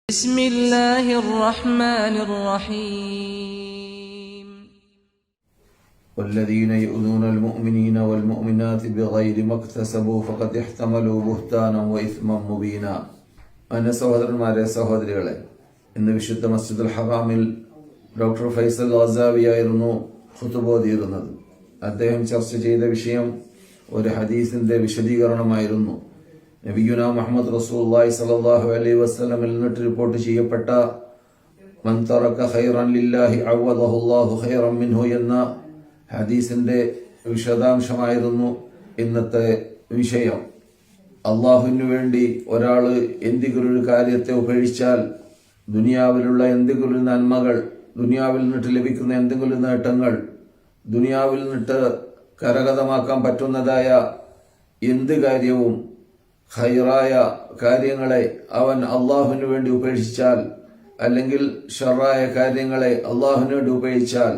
بسم الله الرحمن الرحيم والذين يؤذون المؤمنين والمؤمنات بغير ما اكتسبوا فقد احتملوا بهتانا وإثما مبينا. അന്ന സഹോദരന്മാരെ, സഹോദരികളെ, ഇന്ന് വിശുദ്ധ മസ്ജിദുൽ ഹറാമിൽ ഡോക്ടർ ഫൈസൽ ഗസാവിയായിരുന്നു ഖുതുബ ഓതിയിരുന്നത്. അദ്ദേഹം ചർച്ച ചെയ്ത വിഷയം ഒരു ഹദീസിന്റെ വിശദീകരണമായിരുന്നു. നബിയുനാ മുഹമ്മദ് റസൂലുള്ളാഹി സ്വല്ലല്ലാഹു അലൈഹി വസല്ലമിൽ നിന്നിട്ട് റിപ്പോർട്ട് ചെയ്യപ്പെട്ട മൻ തറക ഖൈറൻ ലില്ലാഹി അവദഹുല്ലാഹു ഖൈറൻ മിൻഹു എന്ന ഹദീസിന്റെ വിശദാംശമായിരുന്നു ഇന്നത്തെ വിഷയം. അള്ളാഹുവിനു വേണ്ടി ഒരാള് എന്തെങ്കിലും ഒരു കാര്യത്തെ ഉപേക്ഷിച്ചാൽ ദുനിയാവിലുള്ള എന്തെങ്കിലും നന്മകൾ, ദുനിയാവിൽ നിന്നിട്ട് ലഭിക്കുന്ന എന്തെങ്കിലും നേട്ടങ്ങൾ, ദുനിയാവിൽ നിന്നിട്ട് കരഗതമാക്കാൻ പറ്റുന്നതായ എന്ത് കാര്യവും, ഖൈറായ കാര്യങ്ങളെ അവൻ അള്ളാഹുവിനു വേണ്ടി ഉപേക്ഷിച്ചാൽ, അല്ലെങ്കിൽ ഷറായ കാര്യങ്ങളെ അള്ളാഹുവിനു വേണ്ടി ഉപേക്ഷിച്ചാൽ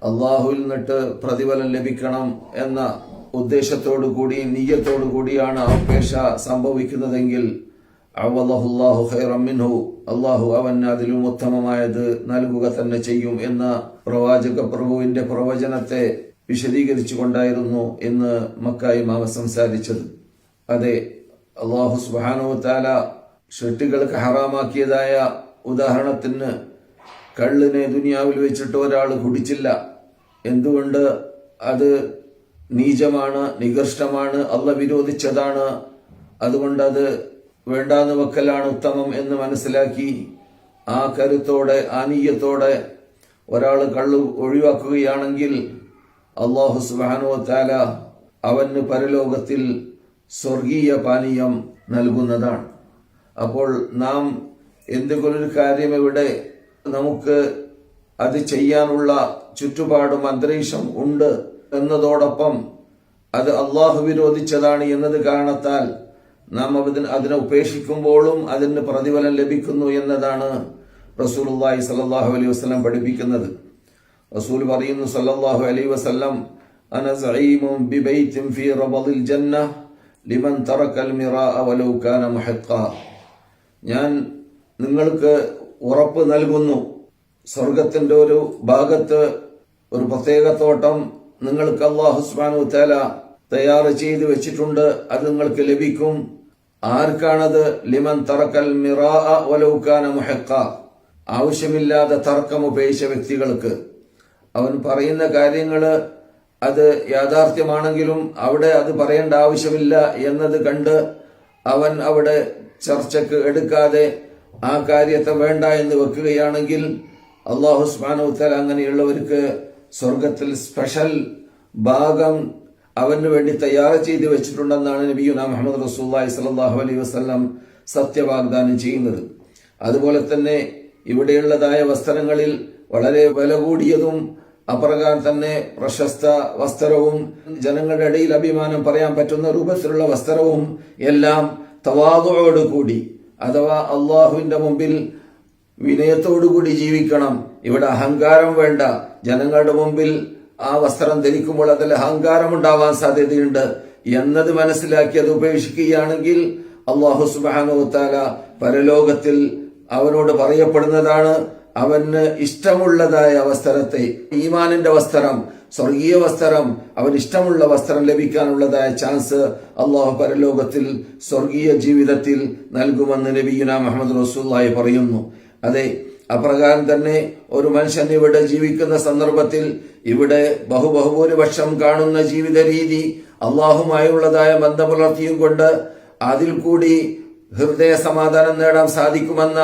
അള്ളാഹുവിൽ നിന്നിട്ട് പ്രതിഫലം ലഭിക്കണം എന്ന ഉദ്ദേശത്തോടു കൂടി, നിയ്യത്തോടു കൂടിയാണ് ആ ഉപേക്ഷ സംഭവിക്കുന്നതെങ്കിൽ അവദഹുല്ലാഹു ഖൈറൻ മിൻഹു, അള്ളാഹു അവന് അതിലും ഉത്തമമായത് നൽകുക തന്നെ ചെയ്യും എന്ന പ്രവാചക പ്രഭുവിന്റെ പ്രവചനത്തെ വിശദീകരിച്ചുകൊണ്ടായിരുന്നു ഇന്ന് മക്ക ഇമാം സംസാരിച്ചത്. അതെ, അള്ളാഹു സുബ്ഹാനഹു വ തആല ഷെട്ടുകൾക്ക് ഹറാമാക്കിയതായ ഉദാഹരണത്തിന് കള്ളിനെ ദുനിയാവിൽ വെച്ചിട്ട് ഒരാൾ കുടിച്ചില്ല. എന്തുകൊണ്ട്? അത് നീചമാണ്, നികൃഷ്ടമാണ്, അള്ളാഹ് വിരോധിച്ചതാണ്. അതുകൊണ്ട് അത് വേണ്ടാന്ന് വെക്കലാണ് ഉത്തമം എന്ന് മനസ്സിലാക്കി ആ കരുത്തോടെ, ആ നീയത്തോടെ ഒരാൾ കള്ളു ഒഴിവാക്കുകയാണെങ്കിൽ അള്ളാഹു സുബ്ഹാനഹു വ തആല അവന് പരലോകത്തിൽ സ്വർഗീയ പാനീയം നൽകുന്നതാണ്. അപ്പോൾ നാം എന്തെങ്കിലും ഒരു കാര്യം ഇവിടെ നമുക്ക് അത് ചെയ്യാനുള്ള ചുറ്റുപാടും അന്തരീക്ഷം ഉണ്ട് എന്നതോടൊപ്പം അത് അള്ളാഹു വിരോധിച്ചതാണ് എന്നത് കാരണത്താൽ നാം അതിനെ ഉപേക്ഷിക്കുമ്പോഴും അതിന് പ്രതിഫലം ലഭിക്കുന്നു എന്നതാണ് റസൂലുള്ളാഹി സ്വല്ലല്ലാഹു അലൈഹി വസല്ലം പഠിപ്പിക്കുന്നത്. റസൂൽ പറയുന്നു സല്ലല്ലാഹു അലൈഹി വസല്ലം, അന സഈമുൻ ബിബൈത്തിൻ ഫീ റബദിൽ ജന്ന ലിമൻ തറക്കൽ മിറാഅ വലൗ കാന മുഹിഖ്ഖാ. ഞാൻ നിങ്ങൾക്ക് ഉറപ്പ് നൽകുന്നു, സ്വർഗത്തിന്റെ ഒരു ഭാഗത്ത് ഒരു പ്രത്യേക തോട്ടം നിങ്ങൾക്ക് അല്ലാഹു സുബ്ഹാനഹു വ തആല തയ്യാർ ചെയ്ത് വെച്ചിട്ടുണ്ട്. അത് നിങ്ങൾക്ക് ലഭിക്കും. ആർക്കാണത്? ലിമൻ തറക്കൽ മിറാഅ വലൗ കാന മുഹിഖ്ഖാ, ആവശ്യമില്ലാതെ തർക്കം ഉപേക്ഷിച്ച വ്യക്തികൾക്ക്. അവൻ പറയുന്ന കാര്യങ്ങള് അത് യാഥാർത്ഥ്യമാണെങ്കിലും അവിടെ അത് പറയേണ്ട ആവശ്യമില്ല എന്നത് കണ്ട് അവൻ അവിടെ ചർച്ചക്ക് എടുക്കാതെ ആ കാര്യത്തെ വേണ്ട എന്ന് വെക്കുകയാണെങ്കിൽ അല്ലാഹു സുബ്ഹാനഹു വ തആല അങ്ങനെയുള്ളവർക്ക് സ്വർഗത്തിൽ സ്പെഷ്യൽ ഭാഗം അവന് വേണ്ടി തയ്യാർ ചെയ്ത് വെച്ചിട്ടുണ്ടെന്നാണ് നബിയുനാ മുഹമ്മദ് റസൂലുള്ളാഹി സ്വല്ലല്ലാഹു അലൈഹി വസല്ലം സത്യവാഗ്ദാനം ചെയ്യുന്നത്. അതുപോലെ തന്നെ ഇവിടെയുള്ളതായ വസ്ത്രങ്ങളിൽ വളരെ വില കൂടിയതും അപ്രകാരം തന്നെ പ്രശസ്ത വസ്ത്രവും ജനങ്ങളുടെ ഇടയിൽ അഭിമാനം പറയാൻ പറ്റുന്ന രൂപത്തിലുള്ള വസ്ത്രവും എല്ലാം തവാദുഅോട് കൂടി, അഥവാ അള്ളാഹുവിന്റെ മുമ്പിൽ വിനയത്തോടുകൂടി ജീവിക്കണം. ഇവിടെ അഹങ്കാരം വേണ്ട. ജനങ്ങളുടെ മുമ്പിൽ ആ വസ്ത്രം ധരിക്കുമ്പോൾ അതിൽ അഹങ്കാരം ഉണ്ടാവാൻ സാധ്യതയുണ്ട് എന്നത് മനസ്സിലാക്കി അത് ഉപേക്ഷിക്കുകയാണെങ്കിൽ അല്ലാഹു സുബ്ഹാനഹു വ തആല പരലോകത്തിൽ അവനോട് പറയപ്പെടുന്നതാണ്, അവന് ഇഷ്ടമുള്ളതായ വസ്ത്രത്തെ, ഈമാനിന്റെ വസ്ത്രം, സ്വർഗീയ വസ്ത്രം, അവന് ഇഷ്ടമുള്ള വസ്ത്രം ലഭിക്കാനുള്ളതായ ചാൻസ് അള്ളാഹു പരലോകത്തിൽ സ്വർഗീയ ജീവിതത്തിൽ നൽകുമെന്ന് നബിയുനാ മുഹമ്മദ് റസൂലുള്ളാഹി പറയുന്നു. അതെ, അപ്രകാരം തന്നെ ഒരു മനുഷ്യൻ ഇവിടെ ജീവിക്കുന്ന സന്ദർഭത്തിൽ ഇവിടെ ബഹുഭൂരിപക്ഷം കാണുന്ന ജീവിത രീതി അള്ളാഹുമായുള്ളതായ ബന്ധം പുലർത്തിയും കൊണ്ട് അതിൽ കൂടി ഹൃദയ സമാധാനം നേടാൻ സാധിക്കുമെന്ന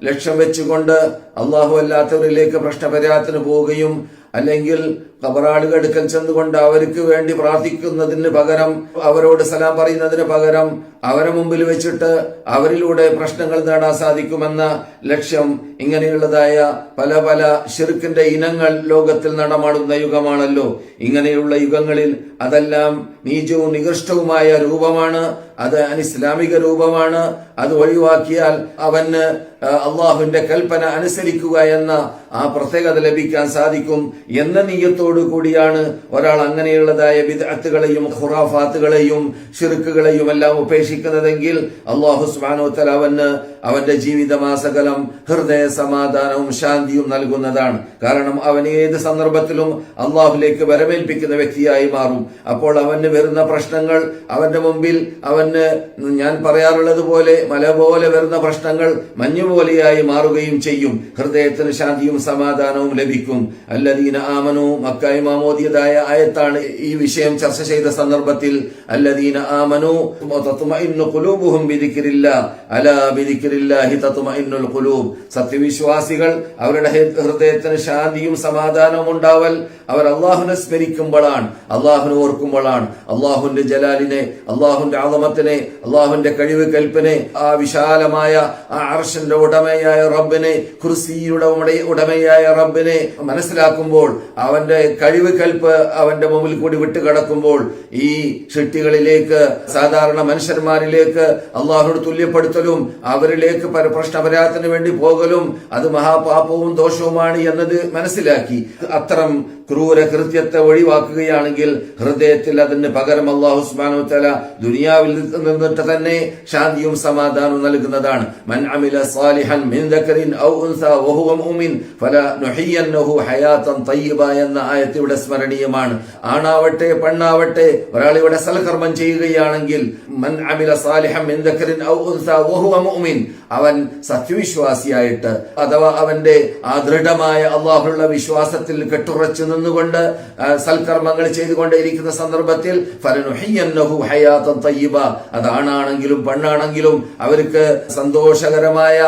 ലക്ഷ്യം വെച്ചുകൊണ്ട് അള്ളാഹു അല്ലാത്തവരിലേക്ക് പ്രശ്നപരിഹാരത്തിന് പോവുകയും അല്ലെങ്കിൽ ഖബറാളുകളുടെ അടുക്കൽ ചെന്നുകൊണ്ട് അവർക്ക് വേണ്ടി പ്രാർത്ഥിക്കുന്നതിന് പകരം, അവരോട് സലാം പറയുന്നതിന് പകരം അവരെ മുമ്പിൽ വെച്ചിട്ട് അവരിലൂടെ പ്രശ്നങ്ങൾ നേടാൻ സാധിക്കുമെന്ന ലക്ഷ്യം, ഇങ്ങനെയുള്ളതായ പല പല ശിർക്കിന്റെ ഇനങ്ങൾ ലോകത്തിൽ നടമാടുന്ന യുഗമാണല്ലോ. ഇങ്ങനെയുള്ള യുഗങ്ങളിൽ അതെല്ലാം നീചവും നികൃഷ്ടവുമായ രൂപമാണ്, അത് അനിസ്ലാമിക രൂപമാണ്. അത് ഒഴിവാക്കിയാൽ അവന് അള്ളാഹുവിന്റെ കൽപ്പന അനുസരിക്കുക എന്ന ആ പ്രത്യേകത ലഭിക്കാൻ സാധിക്കും എന്ന നീയത്തോടു കൂടിയാണ് ഒരാൾ അങ്ങനെയുള്ളതായ ബിദ്അത്തുകളെയും ഖുറാഫാത്തുകളെയും ശിർക്കുകളെയും എല്ലാം ഉപേക്ഷിക്കുന്നതെങ്കിൽ അല്ലാഹു സുബ്ഹാനഹു വ തആല അവന് അവന്റെ ജീവിതമാസകലം ഹൃദയ സമാധാനവും ശാന്തിയും നൽകുന്നതാണ്. കാരണം അവൻ ഏത് സന്ദർഭത്തിലും അള്ളാഹുലേക്ക് വരമേൽപ്പിക്കുന്ന വ്യക്തിയായി മാറും. അപ്പോൾ അവന് വരുന്ന പ്രശ്നങ്ങൾ അവന്റെ മുമ്പിൽ ഞാൻ പറയാറുള്ളത് പോലെ മല പോലെ വരുന്ന പ്രശ്നങ്ങൾ മഞ്ഞുപോലെയായി മാറുകയും ചെയ്യും. ഹൃദയത്തിന് ശാന്തിയും സമാധാനവും ലഭിക്കും. അല്ലദീന ആമനു, മക്ക ഇമാമോദിയതായ ആയത്താണ് ഈ വിഷയം ചർച്ച ചെയ്ത സന്ദർഭത്തിൽ അല്ലദീന ആമനു തത്മഇന്നു ഖുലൂബുഹും ബിദിക്രില്ലാഹ് അലാ ബിദിക്രില്ലാഹി തത്മഇന്നുൽ ഖുലൂബ്. സത്യവിശ്വാസികൾ അവരുടെ ഹൃദയത്തിന് ശാന്തിയും സമാധാനവും ഉണ്ടാവൽ അവർ അള്ളാഹുവിനെ സ്മരിക്കുമ്പോഴാണ്, അള്ളാഹുവിനെ ഓർക്കുമ്പോഴാണ്. അള്ളാഹുവിന്റെ ജലാലിനെ, അള്ളാഹുവിന്റെ ആളമത്തിനെ, അള്ളാഹുവിന്റെ കഴിവ് കൽപ്പിനെ, ആ വിശാലമായ ആ അർശിന്റെ ഉടമയായ റബ്ബിനെ, കുർസിയുടെ ഉടമയായ റബ്ബിനെ മനസ്സിലാക്കുമ്പോൾ, അവന്റെ കഴിവ് കൽപ്പ് അവന്റെ മുമ്പിൽ കൂടി വിട്ടുകിടക്കുമ്പോൾ ഈ സൃഷ്ടികളിലേക്ക്, സാധാരണ മനുഷ്യന്മാരിലേക്ക് അള്ളാഹുവിനോട് തുല്യപ്പെടുത്തലും അവരിലേക്ക് പ്രശ്നപരാധത്തിന് വേണ്ടി പോകലും അത് മഹാപാപവും ദോഷവുമാണ് എന്നത് മനസ്സിലാക്കി അത്തരം ക്രൂര കൃത്യത്തെ ഒഴിവാക്കുകയാണെങ്കിൽ ഹൃദയത്തിൽ അതിന് പകരം അല്ലാഹു സുബ്ഹാനഹു വ തആല ദുനിയാവിൽ നിന്നിട്ട് തന്നെ ശാന്തിയും സമാധാനവും നൽകുന്നതാണ്. മൻ അമില സാലിഹൻ മിൻ ദക്കറിൻ ഔ ഉൻസാ വഹുവ മുഅ്മിൻ ഫലനുഹിയന്നഹു ഹയാതൻ തയ്യിബ എന്ന ആയത്ത് ഇവിടെ സ്മരണീയമാണ്. ആണാവട്ടെ പെണ്ണാവട്ടെ ഒരാൾ ഇവിടെ സൽക്കർമ്മം ചെയ്യുകയാണെങ്കിൽ മൻ അമില സാലിഹൻ മിൻ ദക്കറിൻ ഔ ഉൻസാ വഹുവ മുഅ്മിൻ, അവൻ സത്യവിശ്വാസിയായിട്ട് അഥവാ അവന്റെ ആ ദൃഢമായ അള്ളാഹുള്ള വിശ്വാസത്തിൽ കെട്ടുറച്ചു നിന്നുകൊണ്ട് സൽക്കർമ്മങ്ങൾ ചെയ്തുകൊണ്ടേയിരിക്കുന്ന സന്ദർഭത്തിൽ ഫലനുഹിയന്നഹു ഹയാതൻ തയ്യിബ, അതാണാണെങ്കിലും പെണ്ണാണെങ്കിലും അവർക്ക് സന്തോഷകരമായ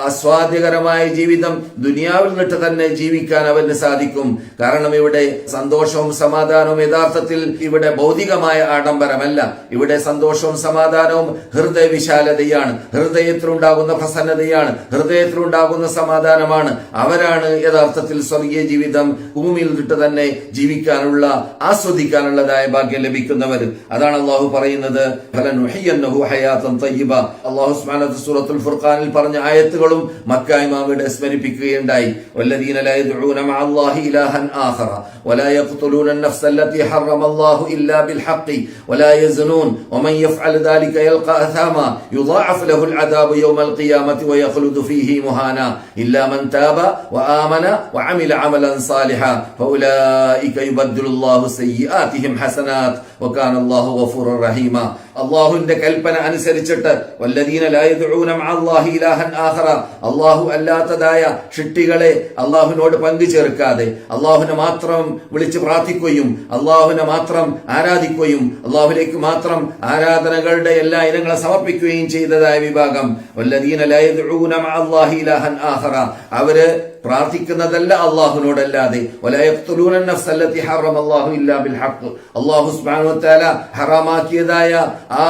ആസ്വാദ്യകരമായ ജീവിതം ദുനിയാവിൽ നിന്നിട്ട് തന്നെ ജീവിക്കാൻ അവന് സാധിക്കും. കാരണം ഇവിടെ സന്തോഷവും സമാധാനവും യഥാർത്ഥത്തിൽ ഇവിടെ ഭൗതികമായ ആഡംബരമല്ല. ഇവിടെ സന്തോഷവും സമാധാനവും ഹൃദയ വിശാലതയാണ്, ഹൃദയത്തിലുണ്ടാകുന്ന പ്രസന്നതയാണ്, ഹൃദയത്തിലുണ്ടാകുന്ന സമാധാനമാണ്. അവരാണ് യഥാർത്ഥത്തിൽ സ്വർഗീയ ജീവിതം ഭൂമിയിൽ നിന്നിട്ട് തന്നെ ജീവിക്കാനുള്ള, ആസ്വദിക്കാനുള്ളതായ ഭാഗ്യം ലഭിക്കുന്നവർ. അതാണ് അള്ളാഹു പറയുന്നത് ഫലനുഹിയന്നഹു ഹയാതൻ തയ്യിബ. അള്ളാഹു സുബ്ഹാനഹു വ തആല സൂറത്തുൽ ഫുർഖാനിൽ പറഞ്ഞ ആയത്തുകളും മക്ക ഇമാമിനെ സ്മരിപ്പിക്കുകയുണ്ടായി. വല്ലദീന ലാ യദ്ഊന മഅല്ലാഹി ഇലാഹൻ ആഖറ വലാ യഖ്തുലൂന അൻ-നഫ്സ അല്ലതി ഹറമല്ലാഹു ഇല്ലാ ബിൽ ഹഖ് വലാ യസ്നൂൻ വമൻ യഫ്അൽ ദാലിക യൽഖാ അസാമാ യുളാഅഫ് ലഹുൽ അദാബു യൗമൽ ഖിയാമത്തി വയഖ്ലുദു ഫീഹി മുഹാന ഇല്ലാ മൻ താബ വആമന വഅമില അമലൻ സാലിഹാ ഫൗലൈക യുബദ്ദിലുല്ലാഹു സയ്യിആതിഹിം ഹസനാത് വകാന അല്ലാഹു ഗഫൂറർ റഹീമ. അള്ളാഹുവിന്റെ കൽപ്പന അനുസരിച്ചിട്ട് വല്ലദീന ലാ യദ്ഊന മഅല്ലാഹി ഇലാഹൻ ആഖറ, അള്ളാഹു അല്ലാത്തതായ സൃഷ്ടികളെ അള്ളാഹുവിനോട് പങ്കു ചേർക്കാതെ അള്ളാഹുവിനെ മാത്രം വിളിച്ച് പ്രാർത്ഥിക്കുകയും അള്ളാഹുവിനെ മാത്രം ആരാധിക്കുകയും അള്ളാഹുവിലേക്ക് മാത്രം ആരാധനകളുടെ എല്ലാ ഇനങ്ങളെ സമർപ്പിക്കുകയും ചെയ്തതായ വിഭാഗം വല്ലദീന ലാ യദ്ഊന മഅല്ലാഹി ഇലാഹൻ ആഖറ, അവര് പ്രാർത്ഥിക്കുന്നതല്ല അള്ളാഹുവിനോടല്ലാതെ. വലാ യഖ്തുലൂന അൻ-നഫ്സ അല്ലതി ഹറമല്ലാഹു ഇല്ലാ ബിൽ ഹഖ്, അല്ലാഹു സുബ്ഹാനഹു വ തആല ഹറാമാക്കിയതായ ആ